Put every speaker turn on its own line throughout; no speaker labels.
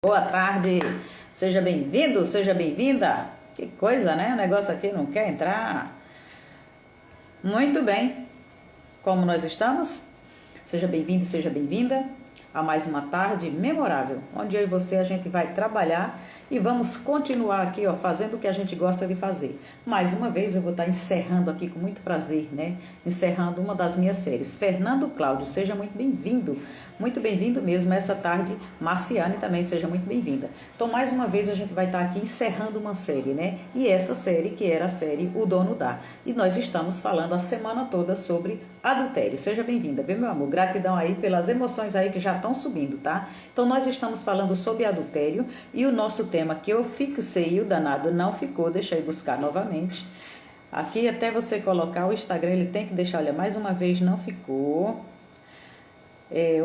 Boa tarde, seja bem-vindo, seja bem-vinda. Que coisa, né? O negócio aqui não quer entrar. Muito bem, como nós estamos? Seja bem-vindo, seja bem-vinda a mais uma tarde memorável, onde eu e você a gente vai trabalhar e vamos continuar aqui, ó, fazendo o que a gente gosta de fazer. Mais uma vez eu vou estar encerrando aqui com muito prazer, né? Encerrando uma das minhas séries. Fernando Cláudio, seja muito bem-vindo. Muito bem-vindo mesmo essa tarde. Marciane também, seja muito bem-vinda. Então, mais uma vez, a gente vai estar aqui encerrando uma série, né? E essa série, que era a série O Dono Dá. E nós estamos falando a semana toda sobre adultério. Seja bem-vinda, viu, meu amor? Gratidão aí pelas emoções aí que já estão subindo, tá? Então, nós estamos falando sobre adultério e o nosso tema que eu fixei, o danado não ficou, deixa eu buscar novamente. Aqui, até você colocar o Instagram, ele tem que deixar, olha, mais uma vez não ficou.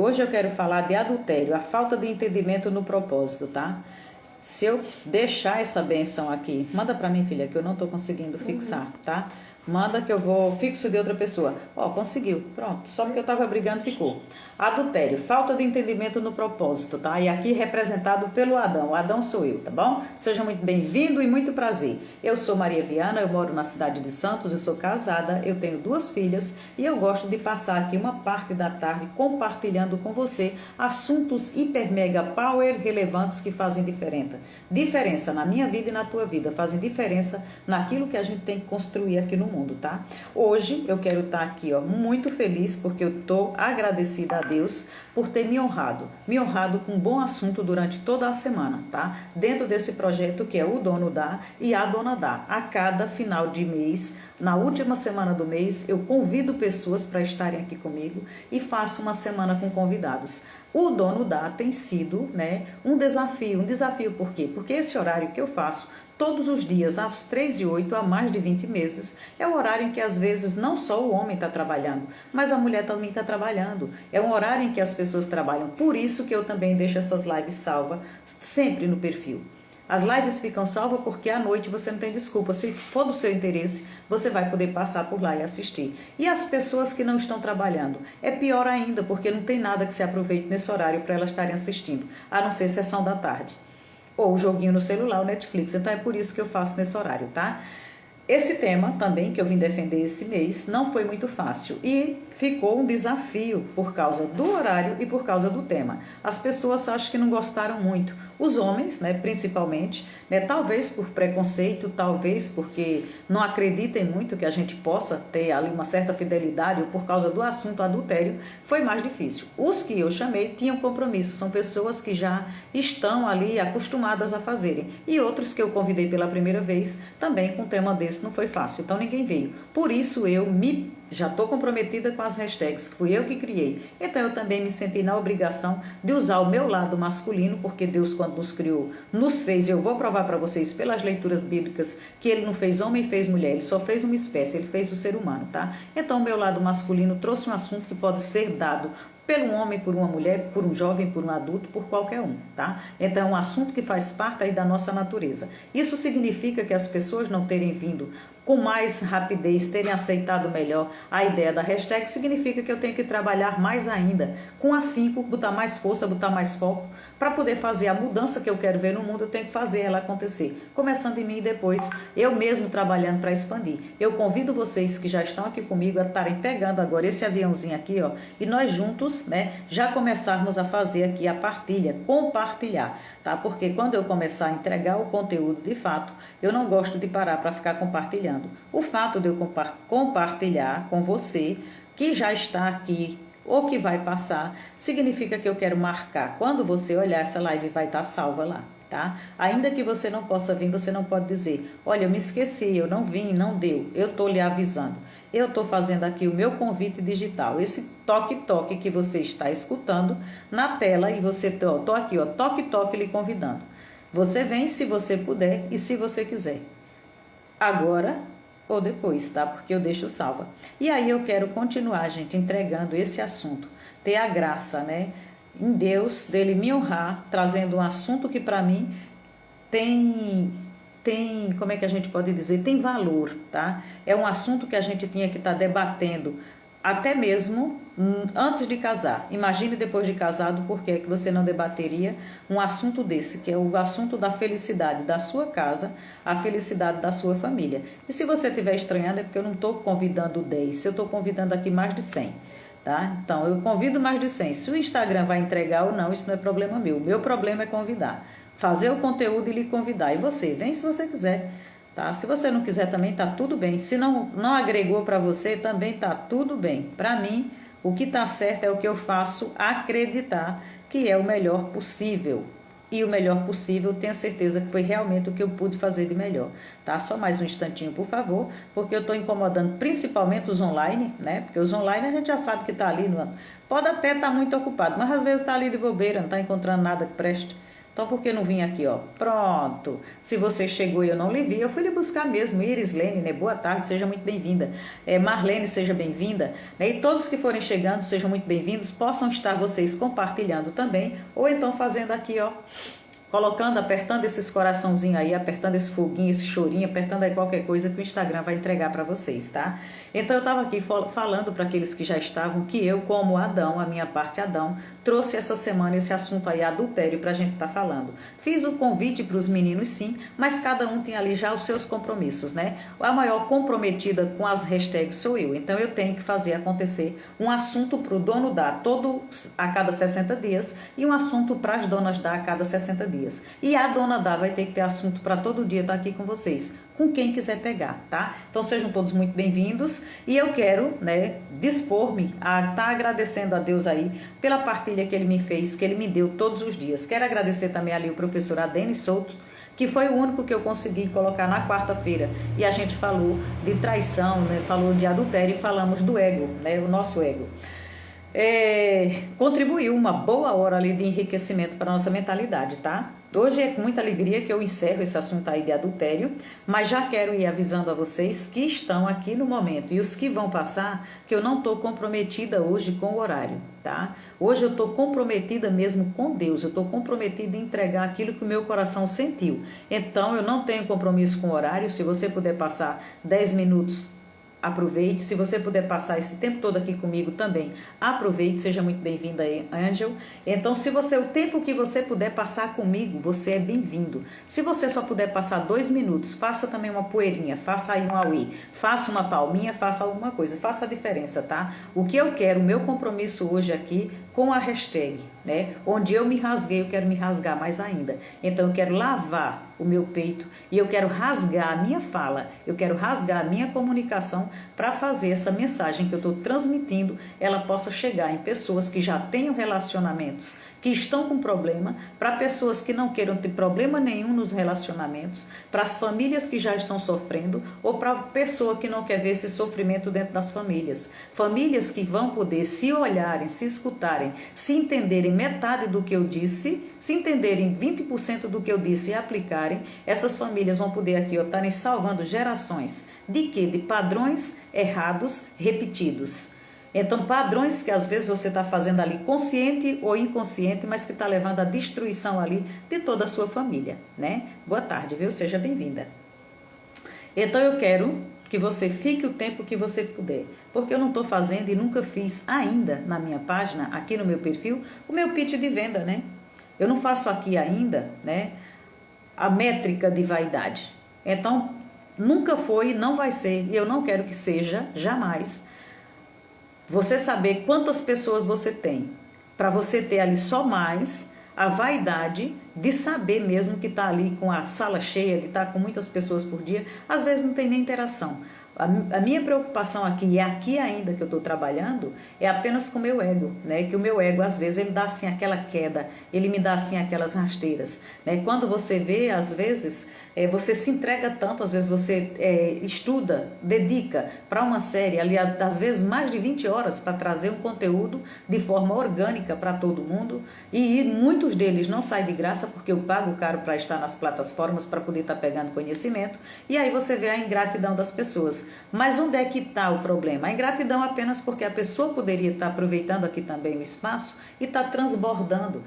Hoje eu quero falar de adultério, a falta de entendimento no propósito, tá? Se eu deixar essa benção aqui, manda pra mim, filha, que eu não tô conseguindo fixar, tá? Manda que eu vou fixo de outra pessoa. Ó, conseguiu, pronto. Só porque eu tava brigando, ficou. Adultério, falta de entendimento no propósito, tá? E aqui representado pelo Adão. O Adão sou eu, tá bom? Seja muito bem-vindo e muito prazer. Eu sou Maria Viana, eu moro na cidade de Santos, eu sou casada, eu tenho 2 filhas e eu gosto de passar aqui uma parte da tarde compartilhando com você assuntos hiper mega power relevantes que fazem diferença na minha vida e na tua vida, fazem diferença naquilo que a gente tem que construir aqui no mundo, tá? Hoje eu quero estar aqui, ó, muito feliz porque eu tô agradecida a Deus por ter me honrado com um bom assunto durante toda a semana, tá? Dentro desse projeto que é o Dono Dá e a Dona Dá. A cada final de mês, na última semana do mês, eu convido pessoas para estarem aqui comigo e faço uma semana com convidados. O Dono Dá tem sido, né, um desafio por quê? Porque esse horário que eu faço todos os dias, às 3h08, há mais de 20 meses, é o horário em que às vezes não só o homem está trabalhando, mas a mulher também está trabalhando. É um horário em que as pessoas trabalham. Por isso que eu também deixo essas lives salvas sempre no perfil. As lives ficam salvas porque à noite você não tem desculpa. Se for do seu interesse, você vai poder passar por lá e assistir. E as pessoas que não estão trabalhando? É pior ainda, porque não tem nada que se aproveite nesse horário para elas estarem assistindo, a não ser sessão da tarde. Ou o joguinho no celular, o Netflix. Então é por isso que eu faço nesse horário, tá? Esse tema também que eu vim defender esse mês não foi muito fácil e ficou um desafio por causa do horário e por causa do tema. As pessoas acham que não gostaram muito. Os homens, né, principalmente, né, talvez por preconceito, talvez porque não acreditem muito que a gente possa ter ali uma certa fidelidade ou por causa do assunto adultério, foi mais difícil. Os que eu chamei tinham compromisso, são pessoas que já estão ali acostumadas a fazerem. E outros que eu convidei pela primeira vez, também com um tema desse não foi fácil, então ninguém veio. Por isso já estou comprometida com as hashtags, que fui eu que criei. Então eu também me senti na obrigação de usar o meu lado masculino, porque Deus, quando nos criou, nos fez, e eu vou provar para vocês pelas leituras bíblicas, que ele não fez homem e fez mulher, ele só fez uma espécie, ele fez o ser humano, tá? Então o meu lado masculino trouxe um assunto que pode ser dado pelo homem, por uma mulher, por um jovem, por um adulto, por qualquer um, tá? Então é um assunto que faz parte aí da nossa natureza. Isso significa que as pessoas não terem vindo com mais rapidez, terem aceitado melhor a ideia da hashtag, significa que eu tenho que trabalhar mais ainda, com afinco, botar mais força, botar mais foco, para poder fazer a mudança que eu quero ver no mundo, eu tenho que fazer ela acontecer, começando em mim e depois eu mesmo trabalhando para expandir. Eu convido vocês que já estão aqui comigo a estarem pegando agora esse aviãozinho aqui, ó, e nós juntos, né, já começarmos a fazer aqui a partilha, compartilhar, tá? Porque quando eu começar a entregar o conteúdo de fato, eu não gosto de parar para ficar compartilhando. O fato de eu compartilhar com você, que já está aqui, ou que vai passar, significa que eu quero marcar. Quando você olhar, essa live vai estar salva lá, tá? Ainda que você não possa vir, você não pode dizer, olha, eu me esqueci, eu não vim, não deu. Eu estou lhe avisando. Eu estou fazendo aqui o meu convite digital. Esse toque-toque que você está escutando na tela e você, estou aqui, ó, toque-toque lhe convidando. Você vem se você puder e se você quiser. Agora ou depois, tá? Porque eu deixo salva. E aí eu quero continuar, gente, entregando esse assunto. Ter a graça, né, em Deus, dele me honrar, trazendo um assunto que para mim tem, como é que a gente pode dizer? Tem valor, tá? É um assunto que a gente tinha que estar debatendo, até mesmo antes de casar. Imagine depois de casado, por que você não debateria um assunto desse, que é o assunto da felicidade da sua casa, a felicidade da sua família. E se você estiver estranhando, é porque eu não estou convidando 10, eu estou convidando aqui mais de 100. Tá? Então, eu convido mais de 100. Se o Instagram vai entregar ou não, isso não é problema meu. O meu problema é convidar. Fazer o conteúdo e lhe convidar. E você, vem se você quiser. Tá? Se você não quiser também, tá tudo bem. Se não agregou para você, também tá tudo bem. Para mim, o que tá certo é o que eu faço acreditar que é o melhor possível. E o melhor possível, tenho certeza que foi realmente o que eu pude fazer de melhor. Tá? Só mais um instantinho, por favor, porque eu estou incomodando principalmente os online, né? Porque os online a gente já sabe que tá ali. Pode até estar muito ocupado, mas às vezes tá ali de bobeira, não tá encontrando nada que preste. Então, por que não vim aqui, ó? Pronto. Se você chegou e eu não lhe vi, eu fui lhe buscar mesmo. Iris Lene, né? Boa tarde, seja muito bem-vinda. Marlene, seja bem-vinda. Né? E todos que forem chegando, sejam muito bem-vindos. Possam estar vocês compartilhando também. Ou então fazendo aqui, ó. Colocando, apertando esses coraçãozinhos aí, apertando esse foguinho, esse chorinho, apertando aí qualquer coisa que o Instagram vai entregar para vocês, tá? Então eu estava aqui falando para aqueles que já estavam que eu, como Adão, a minha parte Adão, trouxe essa semana esse assunto aí, adultério, para a gente estar falando. Fiz o convite para os meninos sim, mas cada um tem ali já os seus compromissos, né? A maior comprometida com as hashtags sou eu, então eu tenho que fazer acontecer um assunto para o dono dar a cada 60 dias e um assunto para as donas dar a cada 60 dias. E a dona Dá vai ter que ter assunto para todo dia estar aqui com vocês, com quem quiser pegar, tá? Então sejam todos muito bem-vindos e eu quero, né, dispor-me a estar agradecendo a Deus aí pela partilha que ele me fez, que ele me deu todos os dias. Quero agradecer também ali o professor Adenis Souto, que foi o único que eu consegui colocar na quarta-feira. E a gente falou de traição, né, falou de adultério e falamos do ego, né, o nosso ego. Contribuiu uma boa hora ali de enriquecimento para a nossa mentalidade, tá? Hoje é com muita alegria que eu encerro esse assunto aí de adultério, mas já quero ir avisando a vocês que estão aqui no momento e os que vão passar, que eu não estou comprometida hoje com o horário, tá? Hoje eu estou comprometida mesmo com Deus, eu estou comprometida em entregar aquilo que o meu coração sentiu. Então eu não tenho compromisso com o horário, se você puder passar 10 minutos, aproveite. Se você puder passar esse tempo todo aqui comigo também, aproveite. Seja muito bem-vinda aí, Angel. Então, o tempo que você puder passar comigo, você é bem-vindo. Se você só puder passar 2 minutos, faça também uma poeirinha, faça aí um auê, faça uma palminha, faça alguma coisa, faça a diferença, tá? O que eu quero, o meu compromisso hoje aqui com a hashtag, né? Onde eu me rasguei, eu quero me rasgar mais ainda. Então eu quero lavar o meu peito e eu quero rasgar a minha fala, eu quero rasgar a minha comunicação para fazer essa mensagem que eu estou transmitindo, ela possa chegar em pessoas que já tenham relacionamentos, que estão com problema, para pessoas que não queiram ter problema nenhum nos relacionamentos, para as famílias que já estão sofrendo ou para a pessoa que não quer ver esse sofrimento dentro das famílias. Famílias que vão poder se olharem, se escutarem, se entenderem metade do que eu disse, se entenderem 20% do que eu disse e aplicarem, essas famílias vão poder aqui estarem salvando gerações de quê? De padrões errados repetidos. Então, padrões que às vezes você está fazendo ali consciente ou inconsciente, mas que está levando à destruição ali de toda a sua família, né? Boa tarde, viu? Seja bem-vinda. Então, eu quero que você fique o tempo que você puder, porque eu não estou fazendo e nunca fiz ainda na minha página, aqui no meu perfil, o meu pitch de venda, né? Eu não faço aqui ainda, né, a métrica de vaidade. Então, nunca foi e não vai ser, e eu não quero que seja, jamais, você saber quantas pessoas você tem, para você ter ali só mais a vaidade de saber mesmo que está ali com a sala cheia, de estar com muitas pessoas por dia, às vezes não tem nem interação. A minha preocupação aqui, e aqui ainda que eu estou trabalhando, é apenas com o meu ego, né? Que o meu ego, às vezes, ele dá assim aquela queda, ele me dá assim aquelas rasteiras, né? Quando você vê, às vezes, você se entrega tanto, às vezes você estuda, dedica para uma série, ali, às vezes mais de 20 horas para trazer um conteúdo de forma orgânica para todo mundo, e muitos deles não saem de graça porque eu pago caro para estar nas plataformas para poder estar pegando conhecimento, e aí você vê a ingratidão das pessoas. Mas onde é que está o problema? A ingratidão apenas porque a pessoa poderia estar aproveitando aqui também o espaço e está transbordando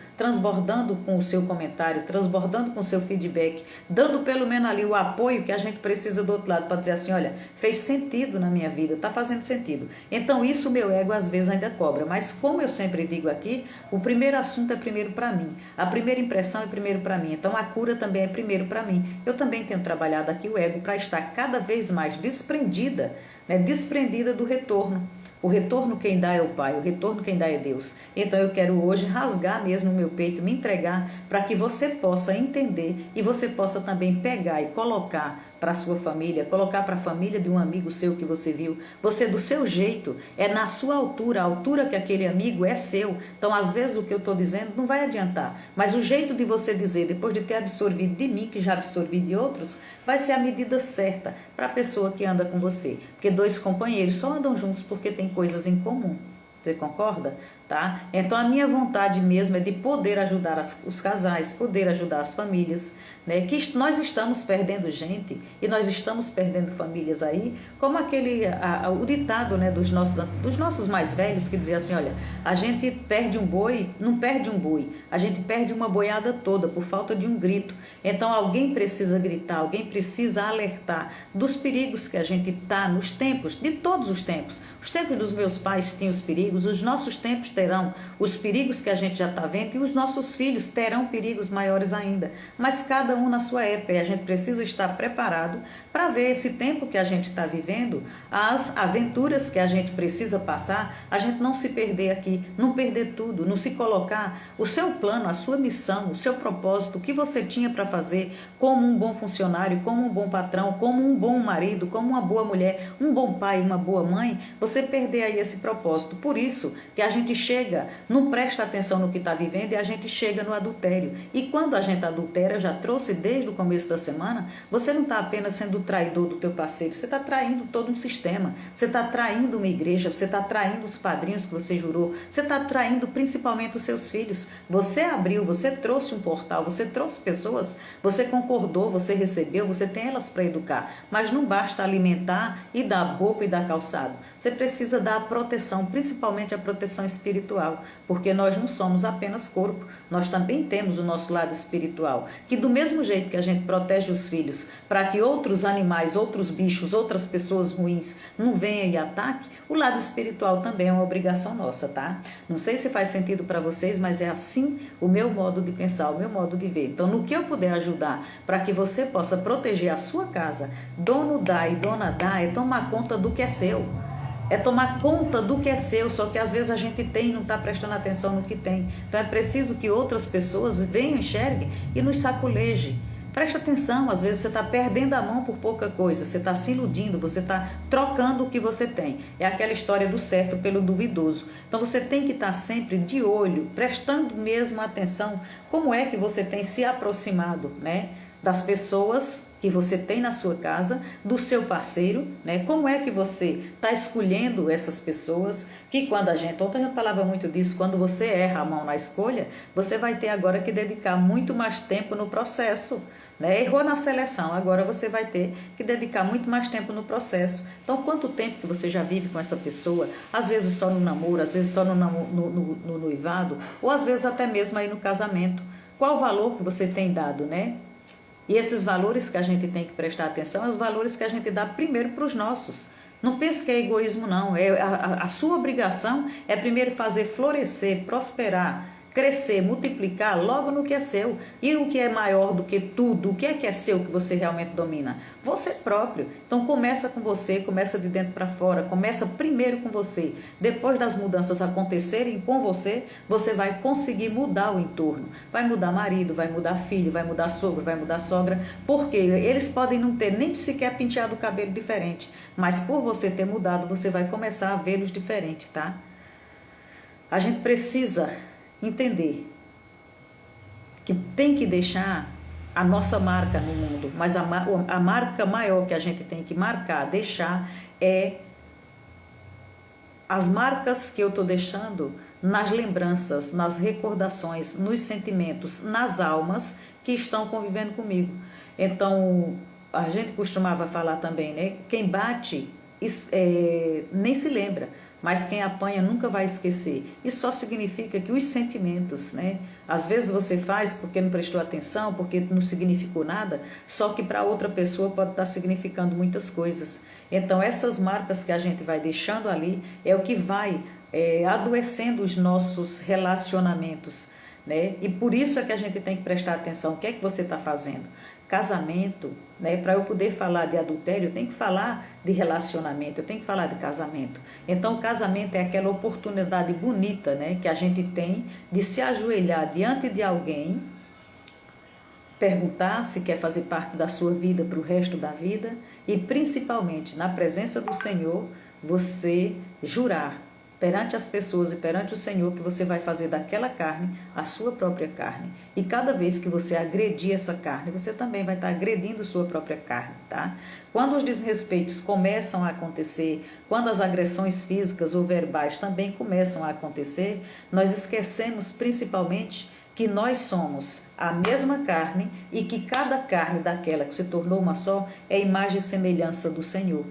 com o seu comentário, transbordando com o seu feedback, dando pelo pelo menos ali o apoio que a gente precisa do outro lado para dizer assim, olha, fez sentido na minha vida, está fazendo sentido. Então isso o meu ego às vezes ainda cobra, mas como eu sempre digo aqui, o primeiro assunto é primeiro para mim, a primeira impressão é primeiro para mim, então a cura também é primeiro para mim. Eu também tenho trabalhado aqui o ego para estar cada vez mais desprendida, né, desprendida do retorno. O retorno quem dá é o Pai, o retorno quem dá é Deus. Então eu quero hoje rasgar mesmo o meu peito, me entregar para que você possa entender e você possa também pegar e colocar para a sua família, colocar para a família de um amigo seu que você viu. Você do seu jeito, é na sua altura, a altura que aquele amigo é seu. Então às vezes o que eu estou dizendo não vai adiantar, mas o jeito de você dizer, depois de ter absorvido de mim, que já absorvi de outros, vai ser a medida certa para a pessoa que anda com você. Porque dois companheiros só andam juntos porque tem coisas em comum. Você concorda? Tá? Então a minha vontade mesmo é de poder ajudar os casais, poder ajudar as famílias, né? Que nós estamos perdendo gente e nós estamos perdendo famílias aí, como o ditado, né, dos nossos mais velhos que dizia assim, olha, a gente perde um boi, não perde um boi, a gente perde uma boiada toda por falta de um grito. Então alguém precisa gritar, alguém precisa alertar dos perigos que a gente está nos tempos, de todos os tempos. Os tempos dos meus pais tinham os perigos, os nossos tempos terão os perigos que a gente já está vendo e os nossos filhos terão perigos maiores ainda, mas cada um na sua época, e a gente precisa estar preparado para ver esse tempo que a gente está vivendo, as aventuras que a gente precisa passar, a gente não se perder aqui, não perder tudo, não se colocar o seu plano, a sua missão, o seu propósito, o que você tinha para fazer como um bom funcionário, como um bom patrão, como um bom marido, como uma boa mulher, um bom pai, uma boa mãe, você perder aí esse propósito. Por isso que a gente chega, não presta atenção no que está vivendo e a gente chega no adultério. E quando a gente adultera, eu já trouxe desde o começo da semana, você não está apenas sendo traidor do teu parceiro, você está traindo todo um sistema, você está traindo uma igreja, você está traindo os padrinhos que você jurou, você está traindo principalmente os seus filhos. Você abriu, você trouxe um portal, você trouxe pessoas, você concordou, você recebeu, você tem elas para educar, mas não basta alimentar e dar roupa e dar calçado. Você precisa dar a proteção, principalmente a proteção espiritual, porque nós não somos apenas corpo, nós também temos o nosso lado espiritual, que do mesmo jeito que a gente protege os filhos para que outros animais, outros bichos, outras pessoas ruins não venham e ataquem, o lado espiritual também é uma obrigação nossa, tá? Não sei se faz sentido para vocês, mas é assim o meu modo de pensar, o meu modo de ver. Então, no que eu puder ajudar para que você possa proteger a sua casa, dono dá e dona dá, é tomar conta do que é seu. É tomar conta do que é seu, só que às vezes a gente tem e não está prestando atenção no que tem. Então é preciso que outras pessoas venham, enxerguem e nos saculejem. Preste atenção, às vezes você está perdendo a mão por pouca coisa, você está se iludindo, você está trocando o que você tem. É aquela história do certo pelo duvidoso. Então você tem que estar sempre de olho, prestando mesmo atenção como é que você tem se aproximado, né, das pessoas que você tem na sua casa, do seu parceiro, né? Como é que você está escolhendo essas pessoas, que quando ontem a gente falava muito disso, quando você erra a mão na escolha, você vai ter agora que dedicar muito mais tempo no processo, né? Errou na seleção, agora você vai ter que dedicar muito mais tempo no processo. Então, quanto tempo que você já vive com essa pessoa, às vezes só no namoro, às vezes só no noivado, ou às vezes até mesmo aí no casamento. Qual o valor que você tem dado, né? E esses valores que a gente tem que prestar atenção são os valores que a gente dá primeiro para os nossos. Não pense que é egoísmo, não. A sua obrigação é primeiro fazer florescer, prosperar, crescer, multiplicar logo no que é seu. E o que é maior do que tudo, o que é seu que você realmente domina? Você próprio. Então começa com você, começa de dentro para fora, começa primeiro com você. Depois das mudanças acontecerem com você, você vai conseguir mudar o entorno. Vai mudar marido, vai mudar filho, vai mudar sogro, vai mudar sogra, porque eles podem não ter nem sequer penteado o cabelo diferente, mas por você ter mudado, você vai começar a vê-los diferente, tá? A gente precisa entender que tem que deixar a nossa marca no mundo, mas a marca maior que a gente tem que marcar, deixar, é as marcas que eu estou deixando nas lembranças, nas recordações, nos sentimentos, nas almas que estão convivendo comigo. Então, a gente costumava falar também, né? Quem bate nem se lembra, mas quem apanha nunca vai esquecer. Isso só significa que os sentimentos, né? Às vezes você faz porque não prestou atenção, porque não significou nada, só que para outra pessoa pode estar significando muitas coisas. Então essas marcas que a gente vai deixando ali é o que vai adoecendo os nossos relacionamentos, né? E por isso é que a gente tem que prestar atenção. O que é que você está fazendo? Casamento, né? Para eu poder falar de adultério, eu tenho que falar de relacionamento, eu tenho que falar de casamento. Então, o casamento é aquela oportunidade bonita, né? Que a gente tem de se ajoelhar diante de alguém, perguntar se quer fazer parte da sua vida para o resto da vida e, principalmente, na presença do Senhor, você jurar perante as pessoas e perante o Senhor que você vai fazer daquela carne a sua própria carne. E cada vez que você agredir essa carne, você também vai estar agredindo sua própria carne, tá? Quando os desrespeitos começam a acontecer, quando as agressões físicas ou verbais também começam a acontecer, nós esquecemos principalmente que nós somos a mesma carne e que cada carne daquela que se tornou uma só é imagem e semelhança do Senhor.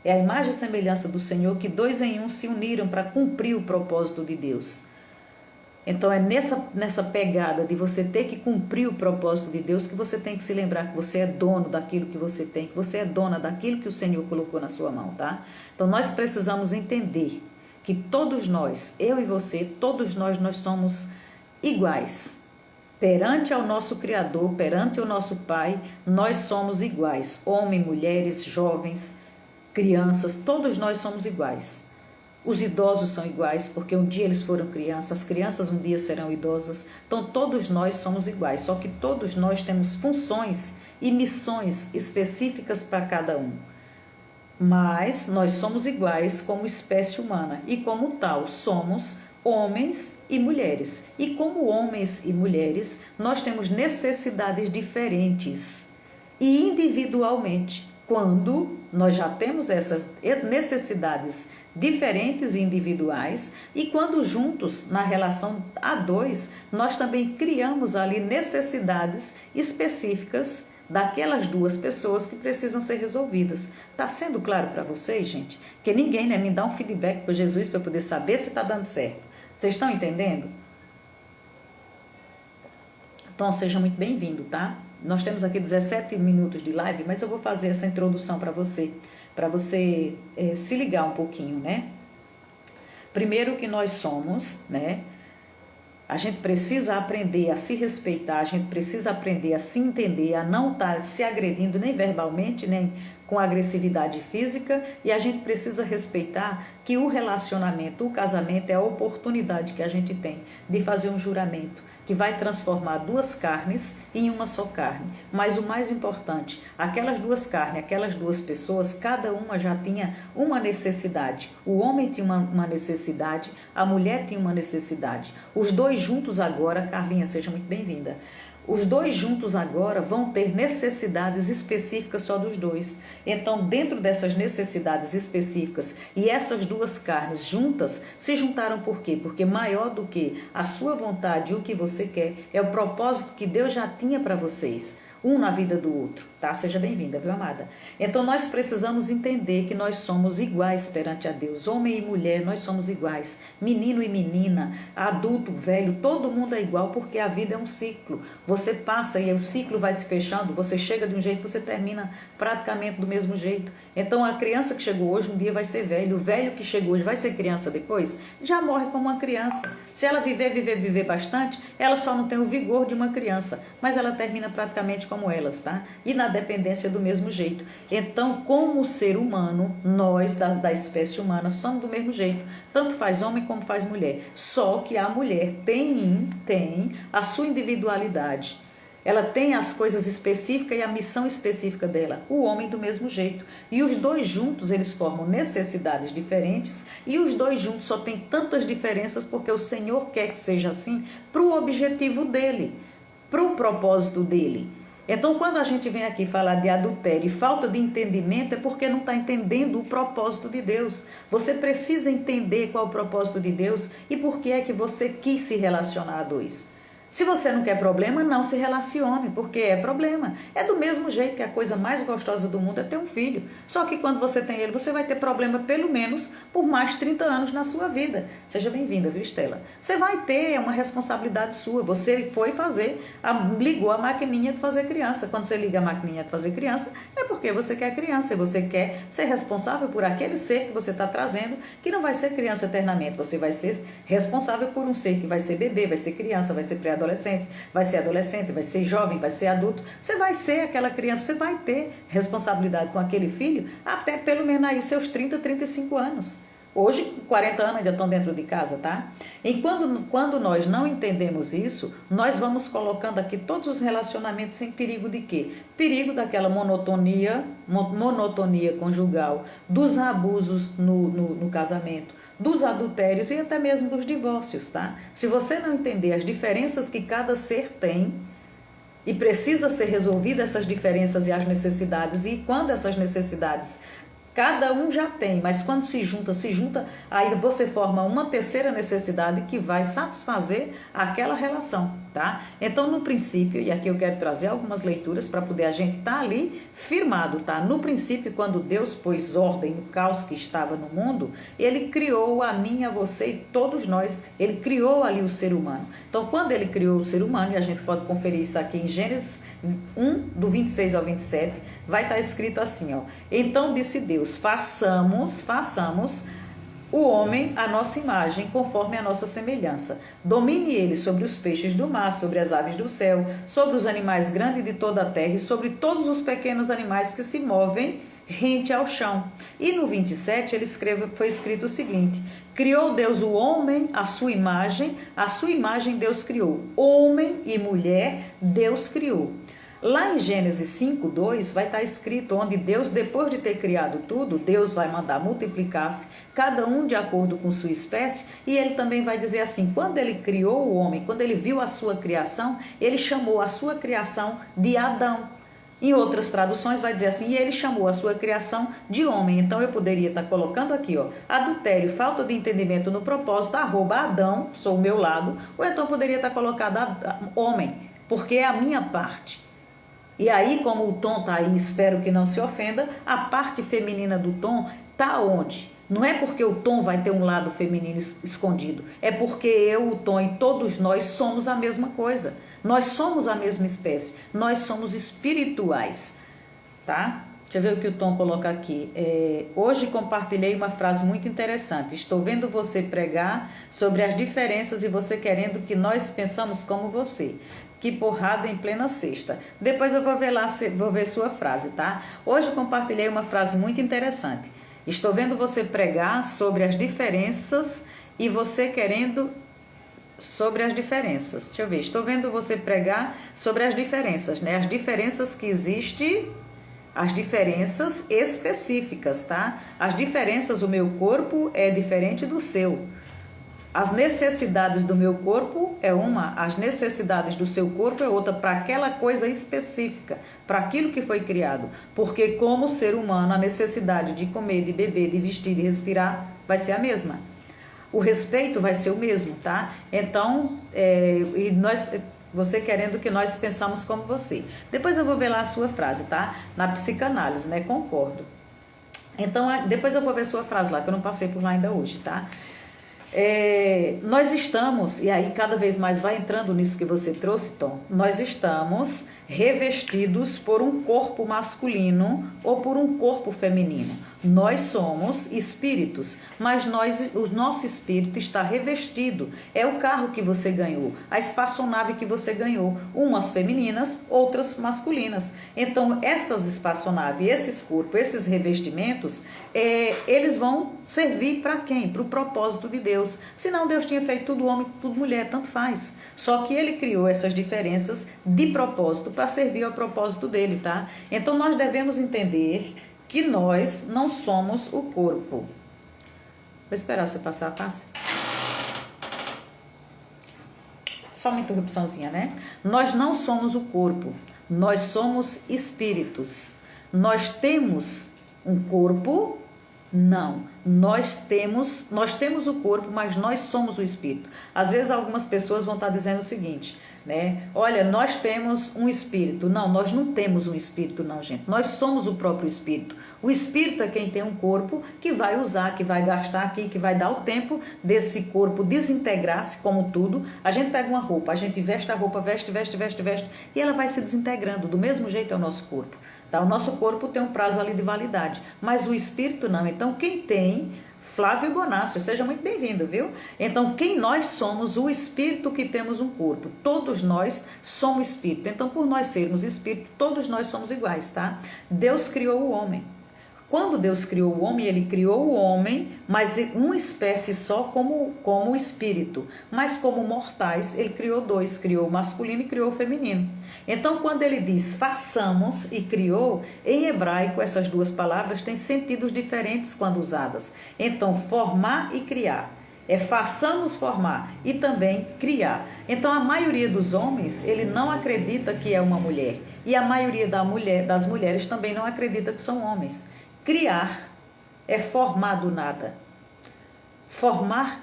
É a imagem e semelhança do Senhor que 2 em 1 se uniram para cumprir o propósito de Deus. Então é nessa pegada de você ter que cumprir o propósito de Deus que você tem que se lembrar que você é dono daquilo que você tem, que você é dona daquilo que o Senhor colocou na sua mão, tá? Então nós precisamos entender que todos nós, eu e você, todos nós somos iguais. Perante ao nosso Criador, perante o nosso Pai, nós somos iguais. Homens, mulheres, jovens, crianças, todos nós somos iguais. Os idosos são iguais, porque um dia eles foram crianças, as crianças um dia serão idosas. Então todos nós somos iguais, só que todos nós temos funções e missões específicas para cada um. Mas nós somos iguais como espécie humana e como tal somos homens e mulheres. E como homens e mulheres, nós temos necessidades diferentes e individualmente. Quando nós já temos essas necessidades diferentes e individuais e quando juntos, na relação a dois, nós também criamos ali necessidades específicas daquelas duas pessoas que precisam ser resolvidas. Está sendo claro para vocês, gente? Que ninguém, né, me dá um feedback para Jesus para eu poder saber se está dando certo. Vocês estão entendendo? Então, seja muito bem-vindo, tá? Nós temos aqui 17 minutos de live, mas eu vou fazer essa introdução para você se ligar um pouquinho, né? Primeiro que nós somos, né? A gente precisa aprender a se respeitar, a gente precisa aprender a se entender, a não estar se agredindo nem verbalmente, nem com agressividade física, e a gente precisa respeitar que o relacionamento, o casamento é a oportunidade que a gente tem de fazer um juramento que vai transformar duas carnes em uma só carne. Mas o mais importante, aquelas duas carnes, aquelas duas pessoas, cada uma já tinha uma necessidade. O homem tinha uma necessidade, a mulher tinha uma necessidade. Os dois juntos agora, Carlinha, seja muito bem-vinda. Os dois juntos agora vão ter necessidades específicas só dos dois. Então, dentro dessas necessidades específicas e essas duas carnes juntas, se juntaram por quê? Porque maior do que a sua vontade e o que você quer é o propósito que Deus já tinha para vocês. Um na vida do outro, tá? Seja bem-vinda, viu, amada? Então, nós precisamos entender que nós somos iguais perante a Deus. Homem e mulher, nós somos iguais. Menino e menina, adulto, velho, todo mundo é igual porque a vida é um ciclo. Você passa e o ciclo vai se fechando, você chega de um jeito, você termina praticamente do mesmo jeito. Então, a criança que chegou hoje, um dia vai ser velho. O velho que chegou hoje vai ser criança depois? Já morre como uma criança. Se ela viver bastante, ela só não tem o vigor de uma criança, mas ela termina praticamente como elas, tá? E na dependência do mesmo jeito. Então, como ser humano, nós da espécie humana somos do mesmo jeito. Tanto faz homem como faz mulher. Só que a mulher tem a sua individualidade. Ela tem as coisas específicas e a missão específica dela. O homem do mesmo jeito. E os dois juntos, eles formam necessidades diferentes. E os dois juntos só tem tantas diferenças porque o Senhor quer que seja assim para o objetivo dele, para o propósito dele. Então, quando a gente vem aqui falar de adultério e falta de entendimento, é porque não está entendendo o propósito de Deus. Você precisa entender qual é o propósito de Deus e por que é que você quis se relacionar a dois. Se você não quer problema, não se relacione, porque é problema. É do mesmo jeito que a coisa mais gostosa do mundo é ter um filho. Só que quando você tem ele, você vai ter problema pelo menos por mais 30 anos na sua vida. Seja bem-vinda, viu, Estela? Você vai ter uma responsabilidade sua. Você foi ligou a maquininha de fazer criança. Quando você liga a maquininha de fazer criança, é porque você quer criança e você quer ser responsável por aquele ser que você está trazendo, que não vai ser criança eternamente. Você vai ser responsável por um ser que vai ser bebê, vai ser criança, vai ser pré-adolescente, vai ser jovem, vai ser adulto. Você vai ser aquela criança, você vai ter responsabilidade com aquele filho até pelo menos aí seus 30, 35 anos. Hoje, 40 anos ainda estão dentro de casa, tá? E quando nós não entendemos isso, nós vamos colocando aqui todos os relacionamentos em perigo de quê? Perigo daquela monotonia conjugal, dos abusos no casamento, dos adultérios e até mesmo dos divórcios, tá? Se você não entender as diferenças que cada ser tem e precisa ser resolvida essas diferenças e as necessidades, e quando essas necessidades cada um já tem, mas quando se junta, aí você forma uma terceira necessidade que vai satisfazer aquela relação, tá? Então, no princípio, e aqui eu quero trazer algumas leituras para poder a gente estar ali firmado, tá? No princípio, quando Deus pôs ordem no caos que estava no mundo, Ele criou a mim, a você e todos nós, Ele criou ali o ser humano. Então, quando Ele criou o ser humano, e a gente pode conferir isso aqui em Gênesis 1, do 26 ao 27, vai estar escrito assim, ó. Então disse Deus, façamos o homem à nossa imagem, conforme a nossa semelhança. Domine ele sobre os peixes do mar, sobre as aves do céu, sobre os animais grandes de toda a terra e sobre todos os pequenos animais que se movem rente ao chão. E no 27 foi escrito o seguinte: criou Deus o homem à sua imagem Deus criou. Homem e mulher Deus criou. Lá em Gênesis 5:2 vai estar escrito onde Deus, depois de ter criado tudo, Deus vai mandar multiplicar-se, cada um de acordo com sua espécie, e ele também vai dizer assim, quando ele criou o homem, quando ele viu a sua criação, ele chamou a sua criação de Adão. Em outras traduções vai dizer assim, e ele chamou a sua criação de homem. Então eu poderia estar colocando aqui, ó, adultério, falta de entendimento no propósito, @Adão, sou o meu lado, ou então poderia estar colocado homem, porque é a minha parte. E aí, como o Tom está aí, espero que não se ofenda, a parte feminina do Tom está onde? Não é porque o Tom vai ter um lado feminino escondido, é porque eu, o Tom e todos nós somos a mesma coisa. Nós somos a mesma espécie, nós somos espirituais, tá? Deixa eu ver o que o Tom coloca aqui. Hoje compartilhei uma frase muito interessante. Estou vendo você pregar sobre as diferenças e você querendo que nós pensamos como você. Que porrada em plena sexta. Depois eu vou ver sua frase, tá? Hoje compartilhei uma frase muito interessante. Estou vendo você pregar sobre as diferenças e você querendo sobre as diferenças. Deixa eu ver. Estou vendo você pregar sobre as diferenças, né? As diferenças que existem, as diferenças específicas, tá? As diferenças, o meu corpo é diferente do seu. As necessidades do meu corpo é uma, as necessidades do seu corpo é outra, para aquela coisa específica, para aquilo que foi criado. Porque como ser humano, a necessidade de comer, de beber, de vestir, de respirar, vai ser a mesma. O respeito vai ser o mesmo, tá? Então, você querendo que nós pensamos como você. Depois eu vou ver lá a sua frase, tá? Na psicanálise, né? Concordo. Então, depois eu vou ver sua frase lá, que eu não passei por lá ainda hoje, tá? Nós estamos, e aí cada vez mais vai entrando nisso que você trouxe, Tom, nós estamos revestidos por um corpo masculino ou por um corpo feminino. Nós somos espíritos, mas o nosso espírito está revestido. É o carro que você ganhou, a espaçonave que você ganhou, umas femininas, outras masculinas. Então, essas espaçonaves, esses corpos, esses revestimentos, eles vão servir para quem? Para o propósito de Deus. Senão Deus tinha feito tudo homem, tudo mulher, tanto faz. Só que Ele criou essas diferenças de propósito para servir ao propósito dele, tá? Então, nós devemos entender que nós não somos o corpo. Vou esperar você passar a taça. Só uma interrupçãozinha, né? Nós não somos o corpo, nós somos espíritos. Nós temos um corpo? Não. Nós temos o corpo, mas nós somos o espírito. Às vezes algumas pessoas vão estar dizendo o seguinte: né? Olha, nós temos um espírito. Não, nós não temos um espírito não, gente. Nós somos o próprio espírito. O espírito é quem tem um corpo que vai usar, que vai gastar aqui, que vai dar o tempo desse corpo desintegrar-se como tudo. A gente pega uma roupa, a gente veste a roupa, veste, e ela vai se desintegrando. Do mesmo jeito é o nosso corpo. Tá? O nosso corpo tem um prazo ali de validade, mas o espírito não. Então, quem tem... Flávio Bonassi, seja muito bem-vindo, viu? Então, quem nós somos? O espírito que temos um corpo. Todos nós somos espírito. Então, por nós sermos espírito, todos nós somos iguais, tá? Deus criou o homem. Quando Deus criou o homem, ele criou o homem, mas uma espécie só como espírito. Mas como mortais, ele criou dois, criou o masculino e criou o feminino. Então, quando ele diz façamos e criou, em hebraico essas duas palavras têm sentidos diferentes quando usadas. Então, formar e criar. É façamos formar e também criar. Então, a maioria dos homens, ele não acredita que é uma mulher. E a maioria das mulheres também não acredita que são homens. Criar é formar do nada. Formar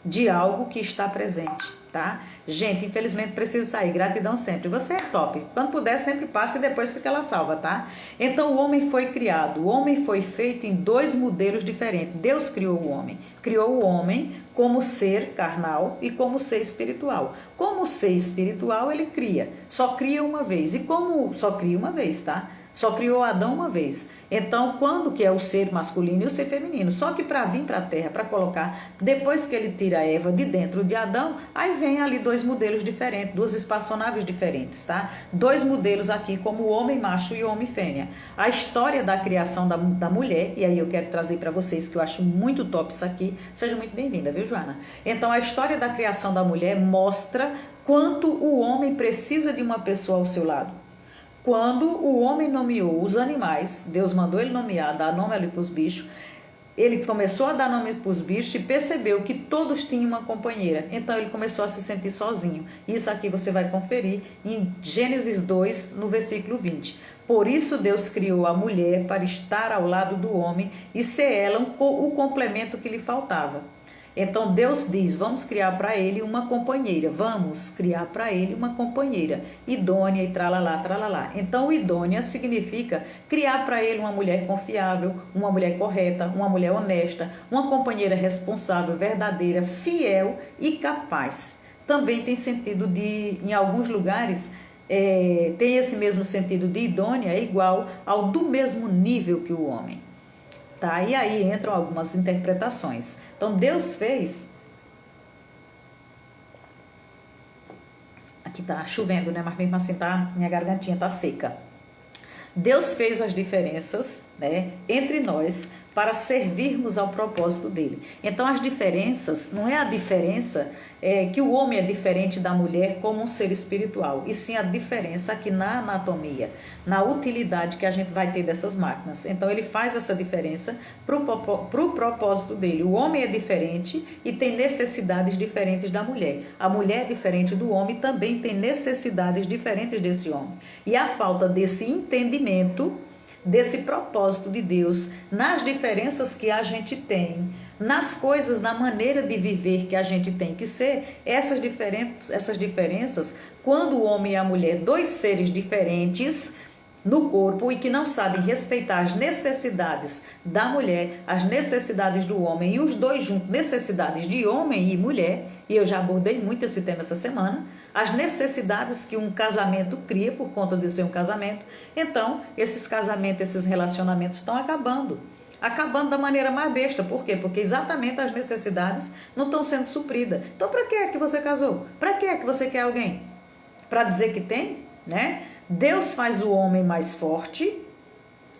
de algo que está presente, tá? Gente, infelizmente precisa sair. Gratidão sempre. Você é top. Quando puder, sempre passa e depois fica lá salva, tá? Então, o homem foi criado. O homem foi feito em dois modelos diferentes. Deus criou o homem. Criou o homem como ser carnal e como ser espiritual. Como ser espiritual, ele cria. Só cria uma vez. E como só cria uma vez, tá? Só criou Adão uma vez. Então, quando que é o ser masculino e o ser feminino? Só que para vir para a Terra, para colocar, depois que ele tira a Eva de dentro de Adão, aí vem ali dois modelos diferentes, duas espaçonaves diferentes, tá? Dois modelos aqui, como o homem macho e o homem fêmea. A história da criação da mulher, e aí eu quero trazer para vocês, que eu acho muito top isso aqui. Seja muito bem-vinda, viu, Joana? Então, a história da criação da mulher mostra quanto o homem precisa de uma pessoa ao seu lado. Quando o homem nomeou os animais, Deus mandou ele nomear, dar nome ali para os bichos, ele começou a dar nome para os bichos e percebeu que todos tinham uma companheira. Então ele começou a se sentir sozinho. Isso aqui você vai conferir em Gênesis 2, no versículo 20. Por isso Deus criou a mulher para estar ao lado do homem e ser ela o complemento que lhe faltava. Então Deus diz, vamos criar para ele uma companheira, vamos criar para ele uma companheira, idônea e tralalá, tralalá. Então idônea significa criar para ele uma mulher confiável, uma mulher correta, uma mulher honesta, uma companheira responsável, verdadeira, fiel e capaz. Também tem sentido de, em alguns lugares, tem esse mesmo sentido de idônea, é igual ao do mesmo nível que o homem. Tá? E aí entram algumas interpretações. Então, Deus fez... Aqui tá chovendo, né? Mas mesmo assim, minha gargantinha tá seca. Deus fez as diferenças, né, entre nós para servirmos ao propósito dele. Então, as diferenças, não é a diferença que o homem é diferente da mulher como um ser espiritual, e sim a diferença aqui na anatomia, na utilidade que a gente vai ter dessas máquinas. Então, ele faz essa diferença para o propósito dele. O homem é diferente e tem necessidades diferentes da mulher. A mulher, diferente do homem, também tem necessidades diferentes desse homem. E a falta desse entendimento, desse propósito de Deus, nas diferenças que a gente tem, nas coisas, na maneira de viver que a gente tem que ser, essas diferenças, quando o homem e a mulher, dois seres diferentes no corpo e que não sabem respeitar as necessidades da mulher, as necessidades do homem, e os dois juntos, necessidades de homem e mulher, e eu já abordei muito esse tema essa semana, as necessidades que um casamento cria por conta de ser um casamento. Então, esses casamentos, esses relacionamentos estão acabando da maneira mais besta. Por quê? Porque exatamente as necessidades não estão sendo supridas. Então, para que é que você casou? Para que é que você quer alguém? Para dizer que tem, né? Deus faz o homem mais forte,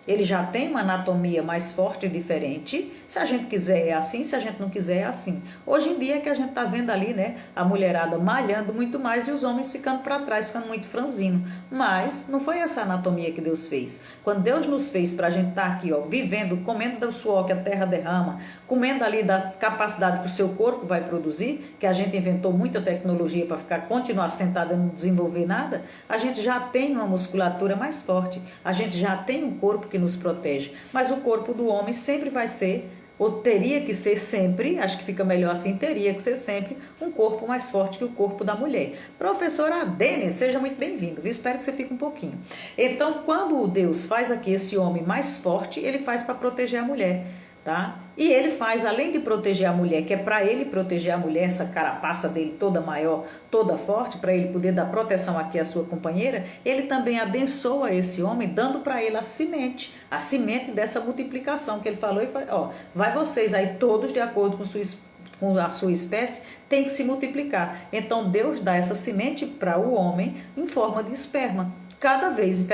ele já tem uma anatomia mais forte e diferente. Se a gente quiser é assim, se a gente não quiser é assim. Hoje em dia é que a gente está vendo ali, né, a mulherada malhando muito mais e os homens ficando para trás, ficando muito franzino. Mas não foi essa anatomia que Deus fez. Quando Deus nos fez para a gente estar aqui, ó, vivendo, comendo do suor que a terra derrama, comendo ali da capacidade que o seu corpo vai produzir, que a gente inventou muita tecnologia para continuar sentada e não desenvolver nada, a gente já tem uma musculatura mais forte, a gente já tem um corpo que nos protege, mas o corpo do homem sempre vai ser ou teria que ser sempre, acho que fica melhor assim, teria que ser sempre um corpo mais forte que o corpo da mulher. Professora Adene, seja muito bem-vindo, espero que você fique um pouquinho. Então, quando Deus faz aqui esse homem mais forte, ele faz para proteger a mulher, tá? E ele faz, além de proteger a mulher, que é para ele proteger a mulher, essa carapaça dele toda maior, toda forte, para ele poder dar proteção aqui à sua companheira, ele também abençoa esse homem, dando para ele a semente dessa multiplicação que ele falou, e falou, ó, vai vocês aí todos de acordo com a sua espécie, tem que se multiplicar. Então Deus dá essa semente para o homem em forma de esperma. Cada vez,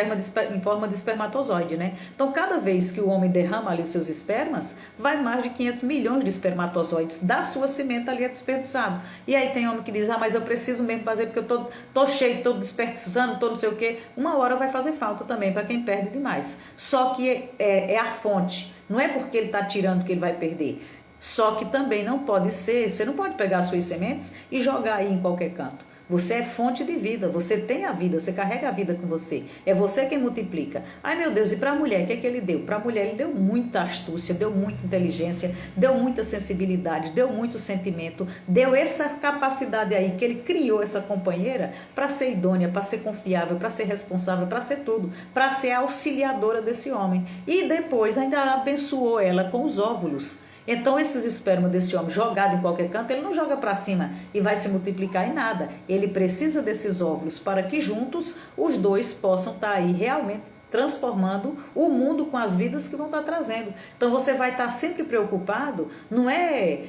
em forma de espermatozoide, né? Então, cada vez que o homem derrama ali os seus espermas, vai mais de 500 milhões de espermatozoides da sua semente ali desperdiçado. E aí tem homem que diz, mas eu preciso mesmo fazer porque eu tô cheio, tô desperdiçando, tô não sei o quê. Uma hora vai fazer falta também para quem perde demais. Só que é a fonte. Não é porque ele está tirando que ele vai perder. Só que também não pode ser, você não pode pegar as suas sementes e jogar aí em qualquer canto. Você é fonte de vida, você tem a vida, você carrega a vida com você. É você quem multiplica. Ai meu Deus, e para a mulher, o que é que ele deu? Para a mulher ele deu muita astúcia, deu muita inteligência, deu muita sensibilidade, deu muito sentimento, deu essa capacidade aí que ele criou essa companheira para ser idônea, para ser confiável, para ser responsável, para ser tudo, para ser auxiliadora desse homem. E depois ainda abençoou ela com os óvulos. Então, esses espermas desse homem jogado em qualquer canto, ele não joga para cima e vai se multiplicar em nada. Ele precisa desses óvulos para que juntos os dois possam estar aí realmente transformando o mundo com as vidas que vão estar trazendo. Então você vai estar sempre preocupado, não é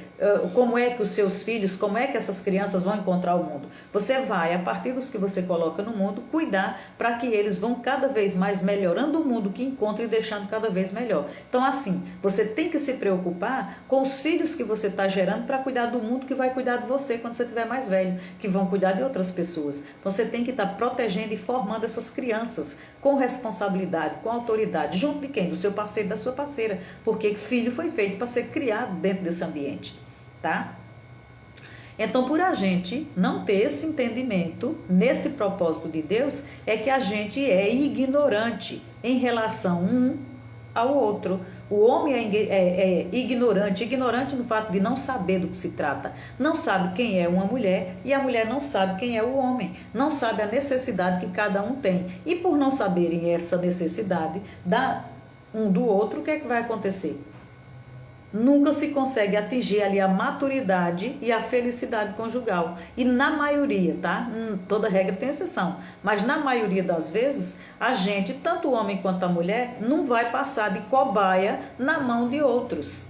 como é que os seus filhos, como é que essas crianças vão encontrar o mundo. Você vai, a partir dos que você coloca no mundo, cuidar para que eles vão cada vez mais melhorando o mundo que encontram e deixando cada vez melhor. Então assim, você tem que se preocupar com os filhos que você está gerando para cuidar do mundo que vai cuidar de você quando você estiver mais velho, que vão cuidar de outras pessoas. Então você tem que estar protegendo e formando essas crianças com responsabilidade, com autoridade, junto de quem? Do seu parceiro e da sua parceira, porque filho foi feito para ser criado dentro desse ambiente, tá? Então, por a gente não ter esse entendimento nesse propósito de Deus, é que a gente é ignorante em relação um ao outro. O homem é ignorante no fato de não saber do que se trata. Não sabe quem é uma mulher e a mulher não sabe quem é o homem. Não sabe a necessidade que cada um tem. E por não saberem essa necessidade um do outro, o que é que vai acontecer? Nunca se consegue atingir ali a maturidade e a felicidade conjugal. E na maioria, tá? Toda regra tem exceção. Mas na maioria das vezes, a gente, tanto o homem quanto a mulher, não vai passar de cobaia na mão de outros.